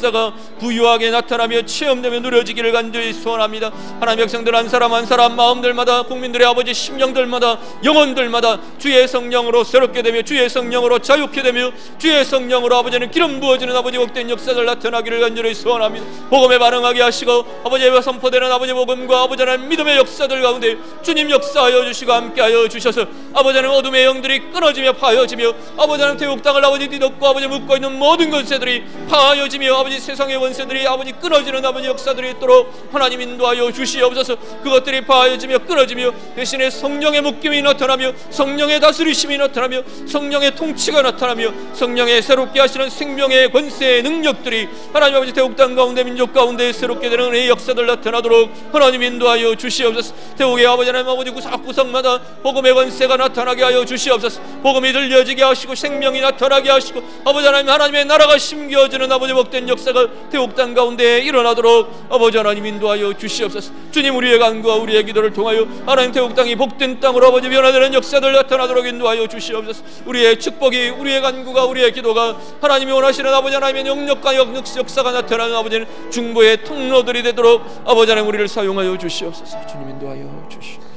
부유하게 나타나며 체험되며 누려지기를 간절히 소원합니다. 하나님의 백성들 한 사람 한 사람 마음들마다, 국민들의 아버지 심령들마다, 영혼들마다 주의 성령으로 새롭게 되며 주의 성령으로 자유케 되며 주의 성령으로 아버지는 기름 부어지는 아버지 복된 역사들 나타나기를 간절히 소원합니다. 복음에 반응하게 하시고 아버지의 선포되는 아버지 복음과 아버지 하나님 믿음의 역사들 가운데 주님 역사하여 주시고 함께하여 주셔서 아버지 하나님 어둠의 영들이 끊어지며 파여지며 아버지 하나님 태국 땅을 아버지 뒤덮고 아버지 묶고 있는 모든 권세들이 파여지며 아버지 세상의 권세들이 아버지 끊어지는 아버지 역사들이 있도록 하나님 인도하여 주시옵소서. 그것들이 파여지며 끊어지며 대신에 성령의 묶임이 나타나며 성령의 다스리심이 나타나며 성령의 통치가 나타나며 성령의 새롭게 하시는 생명의 권세의 능력들이 하나님 아버지 태국 땅 가운데 민족 가운데 새롭게 되는 은혜의 역사들 나타나도록 하나님 인도하여 주시옵소서. 태국의 아버지 하나님 아버지 구석구석마다 복음의 권세가 나타나게 하여 주시옵소서. 복음이 들려지게 하시고 생명이 나타나게 하시고 아버지 하나님, 하나님의 나라가 심겨지는 아버지 복된 역사가 태국 땅 가운데 일어나도록 아버지 하나님 인도하여 주시옵소서. 주님, 우리의 간구와 우리의 기도를 통하여 하나님 태국 땅이 복된 땅으로 아버지 변화되는 역사들 나타나도록 인도하여 주시옵소서. 우리의 축복이, 우리의 간구가, 우리의 기도가 하나님이 원하시는 아버지 하나님의 영역과 역사가 나타나는 아버지는 중보의 통로들이 되도록 아버지 하나님 우리를 사용하여 주시옵소서. 주님 인도하여 주시옵소서.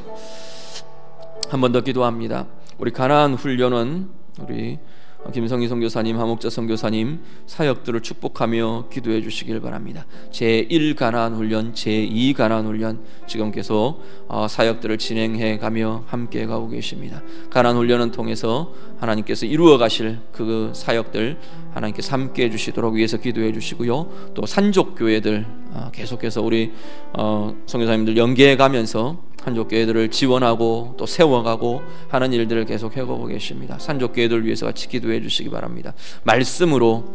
한 번 더 기도합니다. 우리 가나안 훈련은 우리 김성희 선교사님, 하목자 선교사님 사역들을 축복하며 기도해 주시길 바랍니다. 제1 가나안 훈련, 제2 가나안 훈련 지금 계속 사역들을 진행해 가며 함께 가고 계십니다. 가나안 훈련을 통해서 하나님께서 이루어 가실 그 사역들 하나님께서 함께 해 주시도록 위해서 기도해 주시고요. 또 산족교회들 계속해서 우리 선교사님들 연계해 가면서 산족교회들을 지원하고 또 세워가고 하는 일들을 계속 해가고 계십니다. 산족교회들을 위해서 같이 기도해 주시기 바랍니다. 말씀으로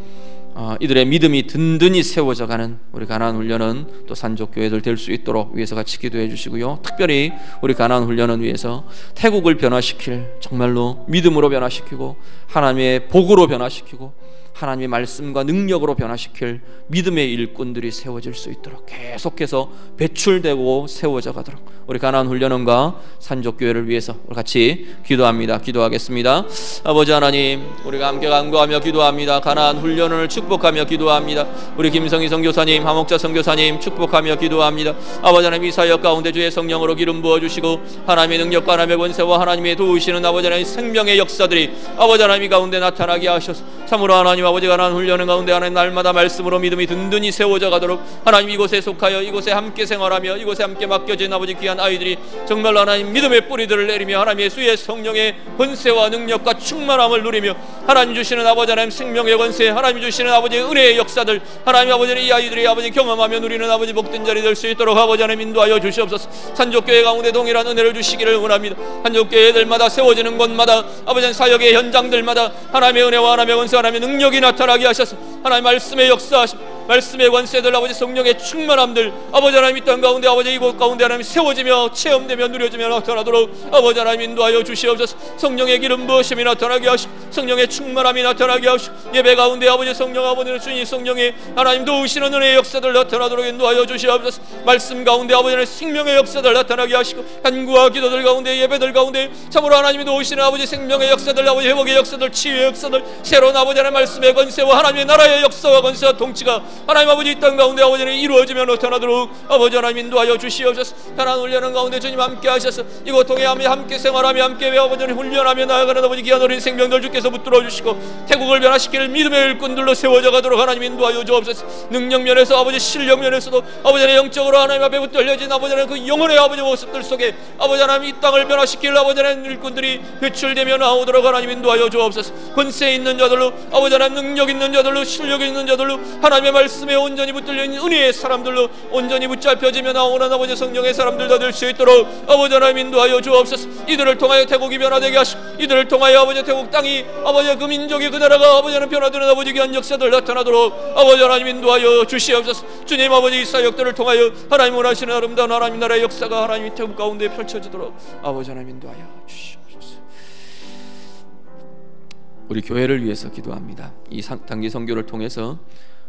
이들의 믿음이 든든히 세워져가는 우리 가나안 훈련은 또 산족교회들 될 수 있도록 위해서 같이 기도해 주시고요. 특별히 우리 가나안 훈련은 위해서 태국을 변화시킬, 정말로 믿음으로 변화시키고 하나님의 복으로 변화시키고 하나님의 말씀과 능력으로 변화시킬 믿음의 일꾼들이 세워질 수 있도록 계속해서 배출되고 세워져 가도록 우리 가나안 훈련원과 산족교회를 위해서 우리 같이 기도합니다. 기도하겠습니다. 아버지 하나님, 우리가 함께 간구하며 기도합니다. 가나안 훈련원을 축복하며 기도합니다. 우리 김성희 선교사님, 하목자 선교사님 축복하며 기도합니다. 아버지 하나님, 이 사역 가운데 주의 성령으로 기름 부어주시고 하나님의 능력과 하나님의 권세와 하나님의 도우시는 아버지 하나님 생명의 역사들이 아버지 하나님 가운데 나타나게 하셔서 참으로 하나님 아버지 가나안 훈련원 가운데 하나님 날마다 말씀으로 믿음이 든든히 세워져 가도록 하나님 이곳에 속하여 이곳에 함께 생활하며 이곳에 함께 맡겨진 아버지 귀한 아이들이 정말로 하나님 믿음의 뿌리들을 내리며 하나님의 수의 성령의 권세와 능력과 충만함을 누리며 하나님 주시는 아버지 하나님 생명의 권세, 하나님 주시는 아버지 은혜의 역사들 하나님 아버지는 이 아이들이 아버지 경험하며 누리는 아버지 복된 자리 될 수 있도록 아버지 하나님 인도하여 주시옵소서. 산족교회 가운데 동일한 은혜를 주시기를 원합니다. 산족교회들마다 세워지는 곳마다 아버지 사역의 현장들마다 하나님의 은혜와 하나님의 권세, 하나님의 능력이 나타나게 하셔서 하나님 말씀의 역사하심 말씀의 권세들 아버지 성령의 충만함들 아버지 하나님 이 땅 가운데 아버지 이곳 가운데 하나님 세워지며 체험되며 누려지며 나타나도록 아버지 하나님 인도하여 주시옵소서. 성령의 기름 부으심이 나타나게 하시고 성령의 충만함이 나타나게 하시고 예배 가운데 아버지 성령 아버지는 주님 성령의 하나님 도우시는 은혜의 역사들 나타나도록 인도하여 주시옵소서. 말씀 가운데 아버지는 생명의 역사들 나타나게 하시고 간구와 기도들 가운데 예배들 가운데 참으로 하나님이 도우시는 아버지 생명의 역사들 아버지 회복의 역사들 치유의 역사들 새로운 아버지 하나님 말씀의 권세와 하나님의 나라의 역사와 권세와 통치가 하나님 아버지 이 땅 가운데 아버지는 이루어지며 나타나도록 아버지 하나님 인도하여 주시옵소서. 가난 훈련하는 가운데 주님 함께 하셔서 이곳 통해 함께 생활하며 함께 아버지는 훈련하며 나아가는 아버지 귀한 어린 생명들 주께서 붙들어 주시고 태국을 변화시킬 믿음의 일꾼들로 세워져 가도록 하나님 인도하여 주옵소서. 능력 면에서 아버지 실력 면에서도 아버지는 영적으로 하나님 앞에 붙들려진 아버지는 그 영혼의 아버지 모습들 속에 아버지 하나님 이 땅을 변화시킬 아버지 하나님 일꾼들이 배출되며 나오도록 하나님 인도하여 주옵소서. 권세 있는 자들로 아버지 하나님 능력 있는 자들로 실력 있는 자들로 하나님의 말씀에 온전히 붙들려 있는 은혜의 사람들로 온전히 붙잡혀지며 나오는 아버지 성령의 사람들 다 될 수 있도록 아버지 하나님 인도하여 주옵소서. 이들을 통하여 태국이 변화되게 하시고 이들을 통하여 아버지 태국 땅이 아버지 그 민족이 그 나라가 아버지 하나님 변화되는 아버지 귀한 역사들 나타나도록 아버지 하나님 인도하여 주시옵소서. 주님 아버지 이 사역들을 통하여 하나님 원하시는 아름다운 하나님 나라의 역사가 하나님 태국 가운데 펼쳐지도록 아버지 하나님 인도하여 주시옵소서. 우리 교회를 위해서 기도합니다. 이 단기 선교를 통해서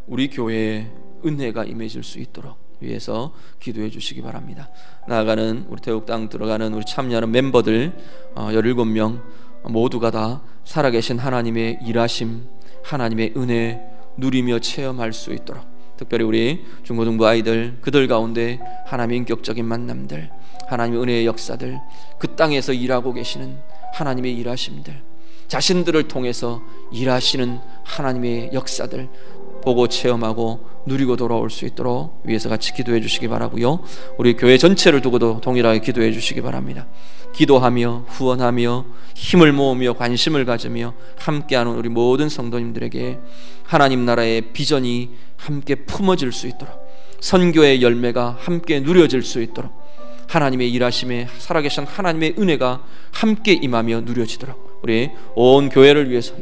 우리 교회에 은혜가 임해질 수 있도록 위해서 기도해 주시기 바랍니다. 나아가는 우리 태국 땅 들어가는 우리 참여하는 멤버들 17명 모두가 다 살아계신 하나님의 일하심 하나님의 은혜 누리며 체험할 수 있도록 특별히 우리 중고등부 아이들 그들 가운데 하나님의 인격적인 만남들 하나님의 은혜의 역사들 그 땅에서 일하고 계시는 하나님의 일하심들 자신들을 통해서 일하시는 하나님의 역사들 보고 체험하고 누리고 돌아올 수 있도록 위해서 같이 기도해 주시기 바라고요. 우리 교회 전체를 두고도 동일하게 기도해 주시기 바랍니다. 기도하며 후원하며 힘을 모으며 관심을 가지며 함께하는 우리 모든 성도님들에게 하나님 나라의 비전이 함께 품어질 수 있도록 선교의 열매가 함께 누려질 수 있도록 하나님의 일하심에 살아계신 하나님의 은혜가 함께 임하며 누려지도록 우리 온 교회를 위해서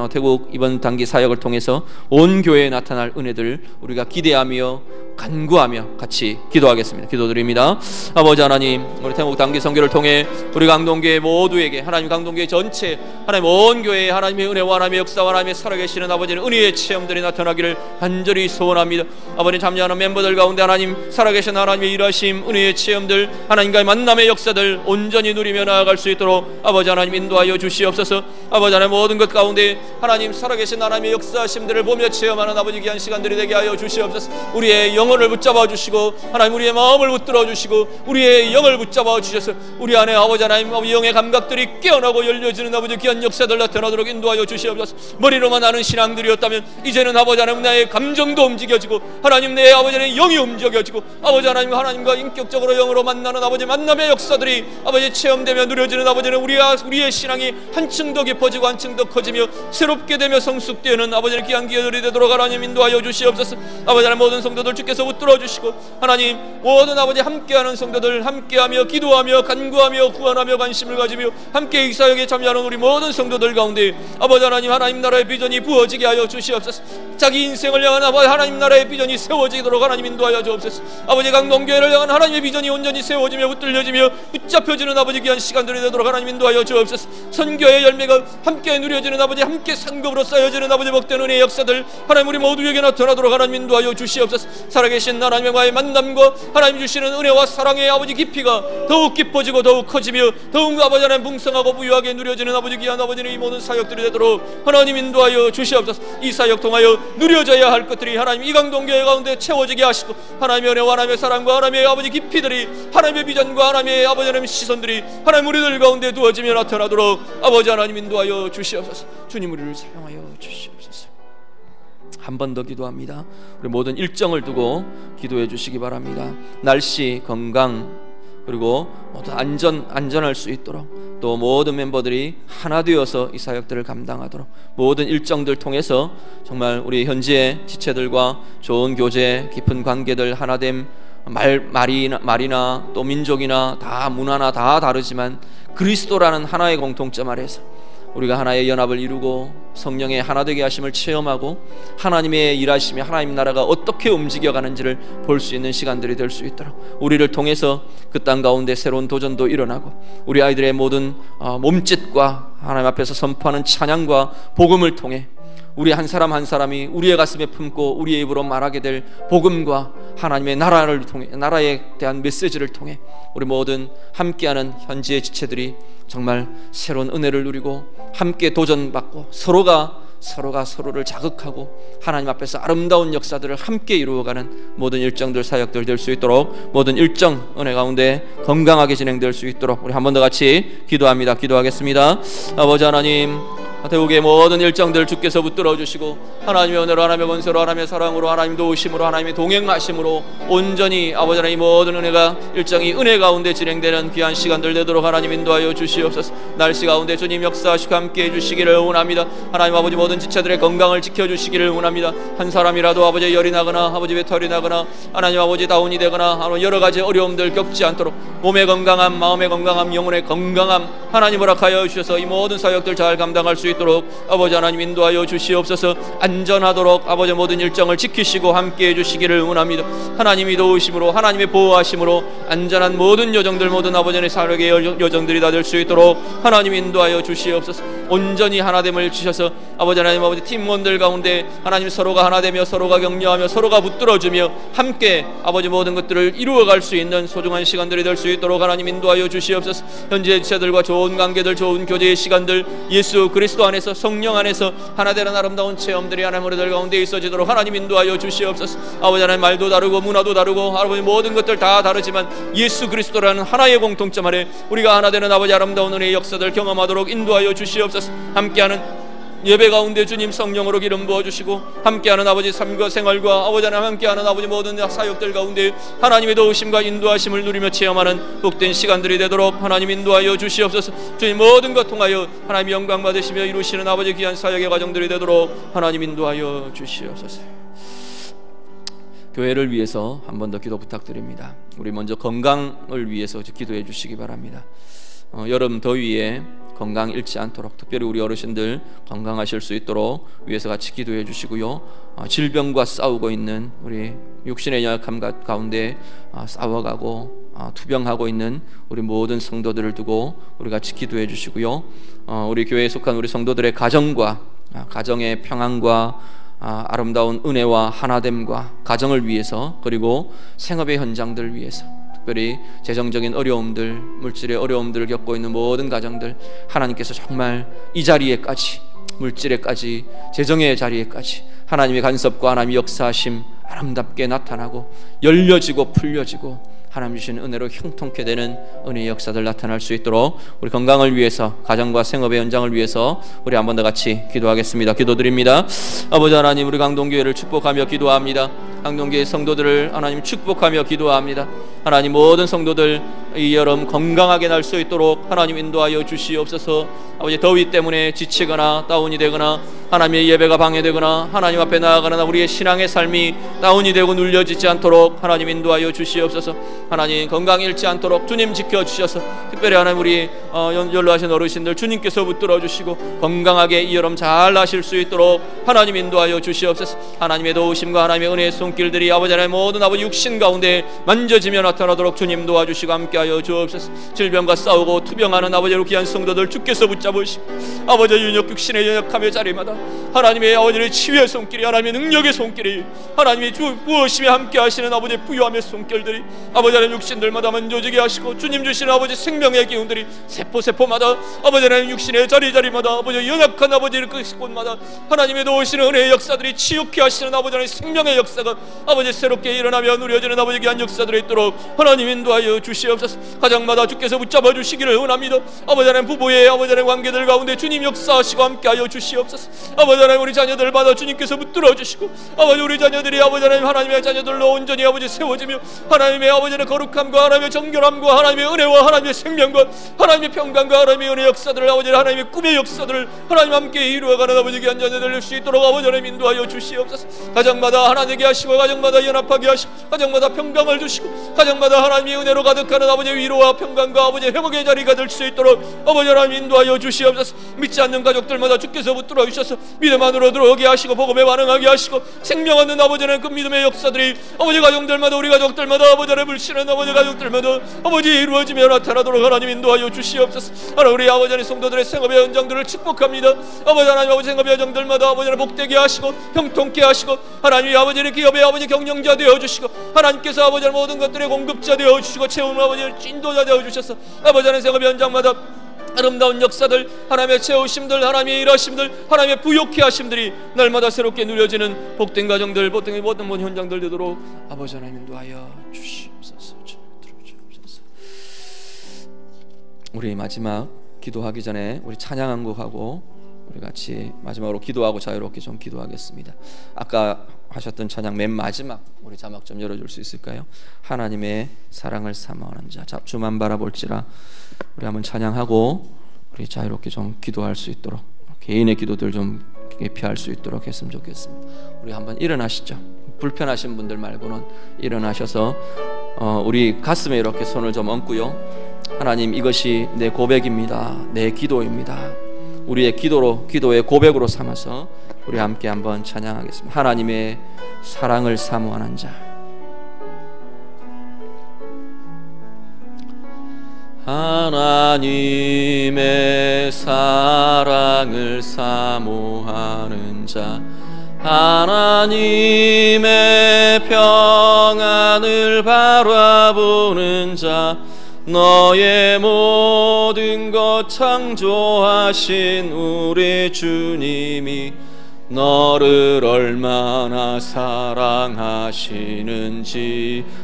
태국 이번 단기 사역을 통해서 온 교회에 나타날 은혜들 우리가 기대하며 간구하며 같이 기도하겠습니다. 기도드립니다. 아버지 하나님 우리 태국 단기 선교를 통해 우리 강동교회 모두에게 하나님 강동교회 전체 하나님 온 교회에 하나님의 은혜와 하나님의 역사와 하나님의 살아계시는 아버지는 은혜의 체험들이 나타나기를 간절히 소원합니다. 아버지 참여하는 멤버들 가운데 하나님 살아계신 하나님의 일하심 은혜의 체험들 하나님과의 만남의 역사들 온전히 누리며 나아갈 수 있도록 아버지 하나님 인도하여 주시옵소서. 아버지 하나님 모든 것 가운데 하나님 살아계신 하나님의 역사심들을 보며 체험하는 아버지 귀한 시간들이 되게 하여 주시옵소서. 우리의 영혼을 붙잡아 주시고 하나님 우리의 마음을 붙들어 주시고 우리의 영을 붙잡아 주셔서 우리 안에 아버지 하나님 영의 감각들이 깨어나고 열려지는 아버지 귀한 역사들 나타나도록 인도하여 주시옵소서. 머리로만 아는 신앙들이었다면 이제는 아버지 하나님 나의 감정도 움직여지고 하나님 내 아버지 하나님 영이 움직여지고 아버지 하나님 하나님과 인격적으로 영으로 만나는 아버지 만남의 역사들이 아버지 체험되며 누려지는 아버지는 우리의 신앙이 한층 더 깊어지고 한층 더 커지며 새롭게 되며 성숙되는 아버지의 귀한 기회들이 되도록 하나님 인도하여 주시옵소서. 아버지 하나님 모든 성도들 주께서 붙들어 주시고 하나님 모든 아버지 함께하는 성도들 함께하며 기도하며 간구하며 후원하며 관심을 가지며 함께 이 사역에 참여하는 우리 모든 성도들 가운데 아버지 하나님 하나님 나라의 비전이 부어지게 하여 주시옵소서. 자기 인생을 향한 아버지 하나님 나라의 비전이 세워지도록 하나님 인도하여 주옵소서. 아버지 강동교회를 향한 하나님의 비전이 온전히 세워지며 붙들려지며 붙잡혀지는 아버지 귀한 시간들이 되도록 하나님 인도하여 주옵소서. 선교의 열매가 함께 누려지는 아버지 함께 상급으로 쌓여지는 아버지 복된 은혜의 역사들 하나님 우리 모두에게 나타나도록 하나님 인도하여 주시옵소서. 살아계신 하나님과의 만남과 하나님 주시는 은혜와 사랑의 아버지 깊이가 더욱 깊어지고 더욱 커지며 더욱 아버지 하나님 풍성하고 부유하게 누려지는 아버지 귀한 아버지는 이 모든 사역들이 되도록 하나님 인도하여 주시옵소서. 이 사역 통하여 누려져야 할 것들이 하나님 이강동교회 가운데 채워지게 하시고 하나님의 은혜와 하나님의 사랑과 하나님의 아버지 깊이들이 하나님의 비전과 하나님의 아버지 하나님의 시선들이 하나님 우리들 가운데 두어지며 나타나도록 아버지 하나님 인도하여 주시옵소서. 주님 우리를 사용하여 주시옵소서. 한 번 더 기도합니다. 우리 모든 일정을 두고 기도해 주시기 바랍니다. 날씨, 건강 그리고 모두 안전할 수 있도록 또 모든 멤버들이 하나 되어서 이 사역들을 감당하도록 모든 일정들 통해서 정말 우리 현지의 지체들과 좋은 교제, 깊은 관계들 하나됨 말이나 또 민족이나 다 문화나 다 다르지만 그리스도라는 하나의 공통점 아래서 우리가 하나의 연합을 이루고 성령의 하나 되게 하심을 체험하고 하나님의 일하심이 하나님 나라가 어떻게 움직여가는지를 볼 수 있는 시간들이 될 수 있도록 우리를 통해서 그 땅 가운데 새로운 도전도 일어나고 우리 아이들의 모든 몸짓과 하나님 앞에서 선포하는 찬양과 복음을 통해 우리 한 사람 한 사람이 우리의 가슴에 품고 우리의 입으로 말하게 될 복음과 하나님의 나라를 통해, 나라에 대한 메시지를 통해 우리 모든 함께하는 현지의 지체들이 정말 새로운 은혜를 누리고 함께 도전받고 서로가 서로를 자극하고 하나님 앞에서 아름다운 역사들을 함께 이루어가는 모든 일정들, 사역들 될 수 있도록, 모든 일정 은혜 가운데 건강하게 진행될 수 있도록 우리 한 번 더 같이 기도합니다. 기도하겠습니다. 아버지 하나님, 대국의 모든 일정들 주께서 붙들어 주시고 하나님의 은혜로, 하나님의 권세로, 하나님의 사랑으로, 하나님 도우심으로, 하나님의 동행하심으로 온전히 아버지 하나님 모든 은혜가 일정이 은혜 가운데 진행되는 귀한 시간들 되도록 하나님 인도하여 주시옵소서. 날씨 가운데 주님 역사하시고 함께 해주시기를 원합니다. 하나님 아버지 모든 지체들의 건강을 지켜주시기를 원합니다. 한 사람이라도 아버지 열이 나거나 아버지 배탈이 나거나 하나님 아버지 다운이 되거나 여러 가지 어려움들 겪지 않도록 몸의 건강함, 마음의 건강함, 영혼의 건강함 하나님 허락하여 주셔서 이 모든 사역들 잘 감당할 수 있도록 아버지 하나님 인도하여 주시옵소서. 안전하도록 아버지 모든 일정을 지키시고 함께해 주시기를 원합니다. 하나님이 도우심으로, 하나님의 보호하심으로 안전한 모든 여정들, 모든 아버지의 사역의 여정들이 다 될 수 있도록 하나님 인도하여 주시옵소서. 온전히 하나됨을 주셔서 아버지 하나님 아버지 팀원들 가운데 하나님 서로가 하나되며 서로가 격려하며 서로가 붙들어주며 함께 아버지 모든 것들을 이루어갈 수 있는 소중한 시간들이 될 수 있도록 하나님 인도하여 주시옵소서. 현재 지체들과 좋은 관계들, 좋은 교제의 시간들, 예수 그리스도 안에서 성령 안에서 하나 되는 아름다운 체험들이 하나님 우리들 가운데 있어지도록 하나님 인도하여 주시옵소서. 아버지 하나님 말도 다르고 문화도 다르고 아버지 모든 것들 다 다르지만 예수 그리스도라는 하나의 공통점 아래 우리가 하나 되는 아버지 아름다운 은혜의 역사들 경험하도록 인도하여 주시옵소서. 함께하는 예배 가운데 주님 성령으로 기름 부어주시고 함께하는 아버지 삶과 생활과 아버지 하나님 함께하는 아버지 모든 사역들 가운데 하나님의 도우심과 인도하심을 누리며 체험하는 복된 시간들이 되도록 하나님 인도하여 주시옵소서. 주님 모든 것 통하여 하나님 영광 받으시며 이루시는 아버지 귀한 사역의 과정들이 되도록 하나님 인도하여 주시옵소서. 교회를 위해서 한 번 더 기도 부탁드립니다. 우리 먼저 건강을 위해서 기도해 주시기 바랍니다. 여름 더위에 건강 잃지 않도록 특별히 우리 어르신들 건강하실 수 있도록 위해서 같이 기도해 주시고요. 질병과 싸우고 있는 우리 육신의 연약함 가운데 싸워가고 투병하고 있는 우리 모든 성도들을 두고 우리 같이 기도해 주시고요. 우리 교회에 속한 우리 성도들의 가정과 가정의 평안과 아름다운 은혜와 하나됨과 가정을 위해서, 그리고 생업의 현장들 위해서, 특별히 재정적인 어려움들, 물질의 어려움들을 겪고 있는 모든 가정들 하나님께서 정말 이 자리에까지, 물질에까지, 재정의 자리에까지 하나님의 간섭과 하나님의 역사하심 아름답게 나타나고 열려지고 풀려지고 하나님 주신 은혜로 형통케 되는 은혜의 역사들 나타날 수 있도록 우리 건강을 위해서, 가정과 생업의 현장을 위해서 우리 한 번 더 같이 기도하겠습니다. 기도드립니다. 아버지 하나님, 우리 강동교회를 축복하며 기도합니다. 강동교회 성도들을 하나님 축복하며 기도합니다. 하나님 모든 성도들 이 여름 건강하게 날 수 있도록 하나님 인도하여 주시옵소서. 아버지 더위 때문에 지치거나 다운이 되거나 하나님의 예배가 방해되거나 하나님 앞에 나아가는 우리의 신앙의 삶이 다운이 되고 눌려지지 않도록 하나님 인도하여 주시옵소서. 하나님 건강 잃지 않도록 주님 지켜주셔서 특별히 하나님 우리 연로하신 어르신들 주님께서 붙들어 주시고 건강하게 이 여름 잘 나실 수 있도록 하나님 인도하여 주시옵소서. 하나님의 도우심과 하나님의 은혜의 손길들이 아버지 하나님 모든 아버지 육신 가운데 만져지며 나타나도록 주님 도와주시고 함께하여 주옵소서. 질병과 싸우고 투병하는 아버지의 귀한 성도들 주께서 붙잡으시고 아버지 윤역 육신의 연약함의 자리마다 하나님의 아버지의 치유의 손길이, 하나님의 능력의 손길이, 하나님의 부으심에 함께하시는 아버지의 부유함의 손길들이 아버지 하나님 육신들마다 만져지게 하시고 주님 주시는 아버지 생명의 기운들이 세포마다 아버지 하나님 육신의 자리마다 아버지 연약한 아버지의 그 곳마다 하나님의 도우시는 은혜의 역사들이 치유케 하시는 아버지 하나님 생명의 역사가 아버지 새롭게 일어나며 누려지는 아버지 귀한 역사들이 있도록 하나님 인도하여 주시옵소서. 가정마다 주께서 붙잡아 주시기를 원합니다. 아버지 하나님 부부의 아버지 하나님 관계들 가운데 주님 역사하시고 함께하여 주시옵소서. 아버지 하나님 우리 자녀들마다 주님께서 붙들어 주시고 아버지 우리 자녀들이 아버지 하나님의 자녀들로 온전히 아버지 세워지며 하나님의 아버지의 거룩함과 하나님의 정결함과 하나님의 은혜와 하나님의 생명과 하나님의 평강과 하나님의 은혜 역사들을 아버지 하나님의 꿈의 역사들을 하나님 함께 이루어가는 아버지 귀한 자녀들 될 수 있도록 아버지 하나님 인도하여 주시옵소서. 가정마다 하나 되게 하시고 하시고 가정마다 연합하게 하시고 가정마다 평강을 주시고 가정마다 하나님의 은혜로 가득하는 아버지의 위로와 평강과 아버지의 회복의 자리가 될 수 있도록 아버지 하나님 인도하여 주시옵소서. 믿지 않는 가족들마다 주께서 붙들어 주셔서 믿음 안으로 들어오게 하시고 복음에 반응하게 하시고 생명 얻는 아버지 하나님 그 믿음의 역사들이 아버지 가정들마다 우리 가족들마다 아버지 하나님 물씨는 아버지 가족들마다 아버지 이루어지며 나타나도록 하나님 인도하여 주시옵소서. 하나님 우리 아버지 하나님 성도들의 생업의 현장들을 축복합니다. 아버지 하나님 아버지 생업의 현장들마다 아버지 하나님 복되게 하시고 형통케 하시고 하나님이 아버지는 기업의 아버지 경영자 되어주시고 하나님께서 아버지 하나님 모든 것들의 공급자 되어주시고 채우는 아버지 하나님 인도자 되어주셔서 아버지 하나님 생업의 현장마다 아름다운 역사들 하나님의 채우심들 하나님의 일하심들 하나님의 부욕케 하심들이 날마다 새롭게 누려지는 복된 가정들 복된 모든 현장들 되도록 아버지 하나님 인도하여 주시옵소서. 우리 마지막 기도하기 전에 우리 찬양 한 곡하고 우리 같이 마지막으로 기도하고 자유롭게 좀 기도하겠습니다. 아까 하셨던 찬양 맨 마지막 우리 자막 좀 열어줄 수 있을까요? 하나님의 사랑을 사모하는 자. 자, 주만 바라볼지라. 우리 한번 찬양하고 우리 자유롭게 좀 기도할 수 있도록 개인의 기도들 좀 피할 수 있도록 했으면 좋겠습니다. 우리 한번 일어나시죠. 불편하신 분들 말고는 일어나셔서 우리 가슴에 이렇게 손을 좀 얹고요. 하나님, 이것이 내 고백입니다. 내 기도입니다. 우리의 기도의 고백으로 삼아서 우리 함께 한번 찬양하겠습니다. 하나님의 사랑을 사모하는 자. 하나님의 사랑을 사모하는 자. 하나님의 평안을 바라보는 자. 너의 모든 것 창조하신 우리 주님이 너를 얼마나 사랑하시는지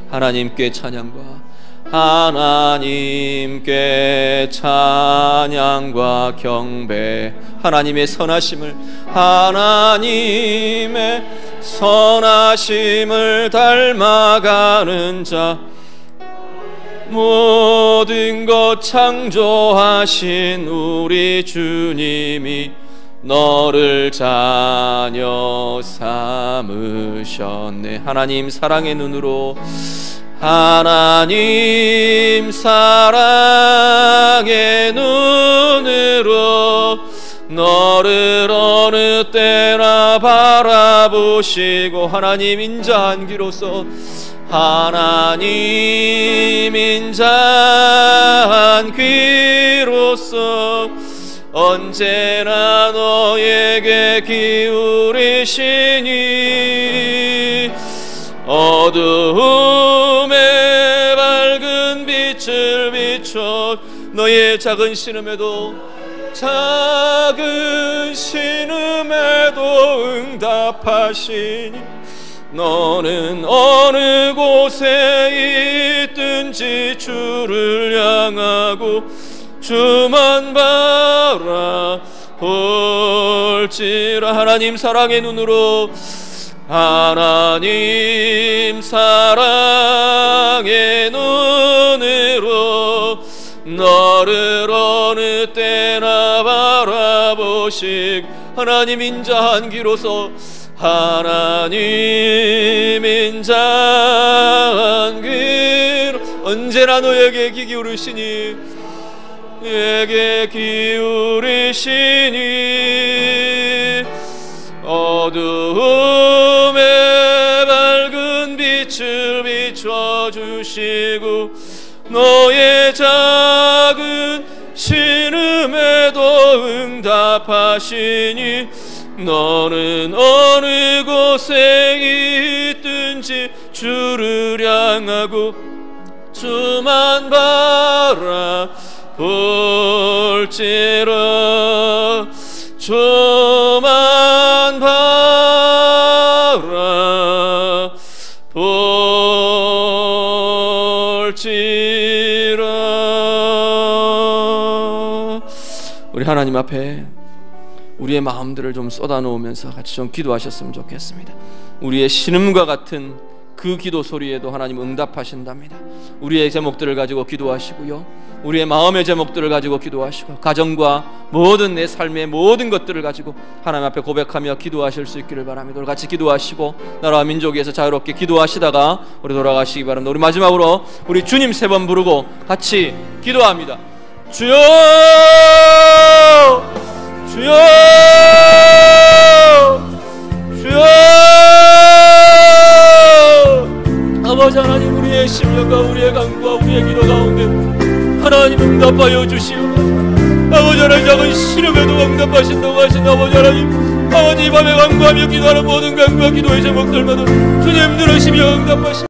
하나님께 찬양과 하나님께 찬양과 경배. 하나님의 선하심을 하나님의 선하심을 닮아가는 자. 모든 것 창조하신 우리 주님이 너를 자녀 삼으셨네. 하나님 사랑의 눈으로 하나님 사랑의 눈으로 너를 어느 때나 바라보시고 하나님 인자한 귀로서 하나님 인자한 귀로서 언제나 너에게 기울이시니 어두움에 밝은 빛을 비춰 너의 작은 신음에도 응답하시니 너는 어느 곳에 있든지 주를 향하고 주만 바라볼지라. 하나님 사랑의 눈으로 하나님 사랑의 눈으로 너를 어느 때나 바라보시고 하나님 인자한 귀로서 하나님 인자한 귀로 언제나 너에게 귀 기울이시니 내게 기울이시니 어두움에 밝은 빛을 비춰주시고 너의 작은 신음에도 응답하시니 너는 어느 곳에 있든지 주를 향하고 주만 바라볼지라. 주만 바라볼지라. 우리 하나님 앞에 우리의 마음들을 좀 쏟아놓으면서 같이 좀 기도하셨으면 좋겠습니다. 우리의 신음과 같은 그 그 기도 소리에도 하나님 응답하신답니다. 우리의 제목들을 가지고 기도하시고요, 우리의 마음의 제목들을 가지고 기도하시고, 가정과 모든 내 삶의 모든 것들을 가지고 하나님 앞에 고백하며 기도하실 수 있기를 바랍니다. 우리 같이 기도하시고 나라와 민족에 서 자유롭게 기도하시다가 우리 돌아가시기 바랍니다. 우리 마지막으로 우리 주님 3번 부르고 같이 기도합니다. 주여, 주여, 주여. 아버지 하나님, 우리의 심령과 우리의 간구와 우리의 기도 가운데 하나님 응답하여 주시옵소서. 아버지 하나님, 작은 시름에도 응답하신다고 하신 아버지 하나님, 아버지 이 밤에 간구하며 기도하는 모든 간구와 기도의 제목들마다 주님 들으시며 응답하시옵소서.